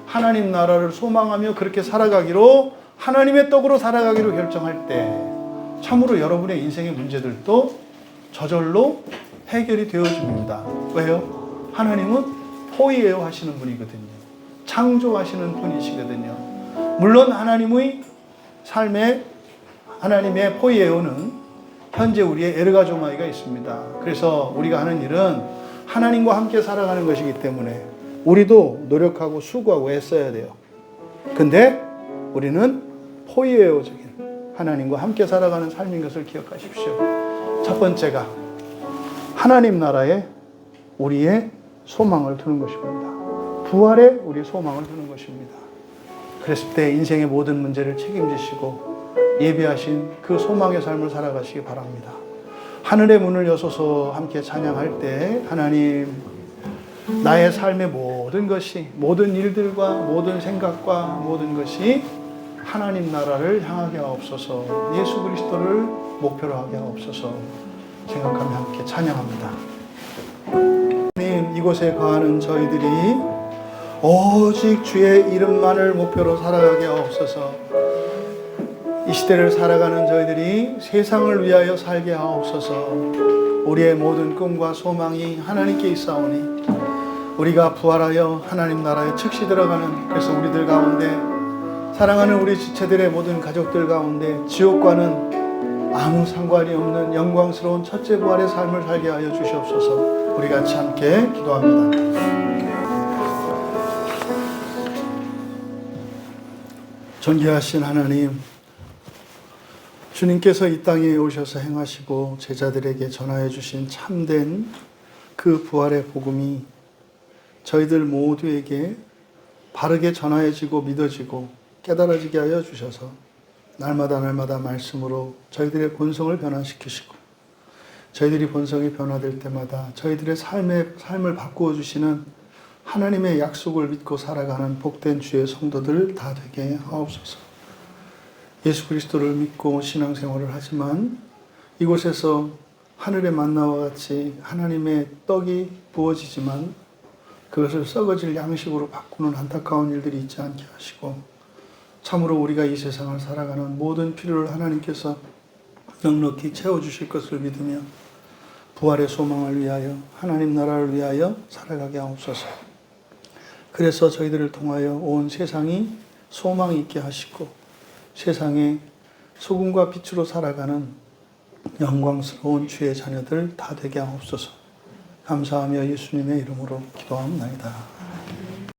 하나님 나라를 소망하며 그렇게 살아가기로, 하나님의 떡으로 살아가기로 결정할 때 참으로 여러분의 인생의 문제들도 저절로 해결이 되어집니다. 왜요? 하나님은 포이에요 하시는 분이거든요. 창조하시는 분이시거든요. 물론 하나님의 삶에 하나님의 포이에요는 현재 우리의 에르가조마이가 있습니다. 그래서 우리가 하는 일은 하나님과 함께 살아가는 것이기 때문에 우리도 노력하고 수고하고 애써야 돼요. 근데 우리는 포이에요적인 하나님과 함께 살아가는 삶인 것을 기억하십시오. 첫 번째가 하나님 나라에 우리의 소망을 두는 것입니다. 부활에 우리의 소망을 두는 것입니다. 그랬을 때 인생의 모든 문제를 책임지시고 예비하신 그 소망의 삶을 살아가시기 바랍니다. 하늘의 문을 여소서 함께 찬양할 때 하나님, 나의 삶의 모든 것이, 모든 일들과 모든 생각과 모든 것이 하나님 나라를 향하게 하옵소서. 예수 그리스도를 목표로 하게 하옵소서. 생각하며 함께 찬양합니다. 하나님, 이곳에 거하는 저희들이 오직 주의 이름만을 목표로 살아가게 하옵소서. 이 시대를 살아가는 저희들이 세상을 위하여 살게 하옵소서. 우리의 모든 꿈과 소망이 하나님께 있사오니 우리가 부활하여 하나님 나라에 즉시 들어가는, 그래서 우리들 가운데 사랑하는 우리 지체들의 모든 가족들 가운데 지옥과는 아무 상관이 없는 영광스러운 첫째 부활의 삶을 살게 하여 주시옵소서. 우리 같이 함께 기도합니다. 존귀하신 하나님, 주님께서 이 땅에 오셔서 행하시고 제자들에게 전하여 주신 참된 그 부활의 복음이 저희들 모두에게 바르게 전하여지고 믿어지고 깨달아지게 하여 주셔서 날마다 말씀으로 저희들의 본성을 변화시키시고 저희들이 본성이 변화될 때마다 저희들의 삶을 바꾸어 주시는 하나님의 약속을 믿고 살아가는 복된 주의 성도들 다 되게 하옵소서. 예수 그리스도를 믿고 신앙생활을 하지만 이곳에서 하늘의 만나와 같이 하나님의 떡이 부어지지만 그것을 썩어질 양식으로 바꾸는 안타까운 일들이 있지 않게 하시고 참으로 우리가 이 세상을 살아가는 모든 필요를 하나님께서 넉넉히 채워주실 것을 믿으며 부활의 소망을 위하여 하나님 나라를 위하여 살아가게 하옵소서. 그래서 저희들을 통하여 온 세상이 소망이 있게 하시고 세상에 소금과 빛으로 살아가는 영광스러운 주의 자녀들 다 되게 하옵소서. 감사하며 예수님의 이름으로 기도합니다.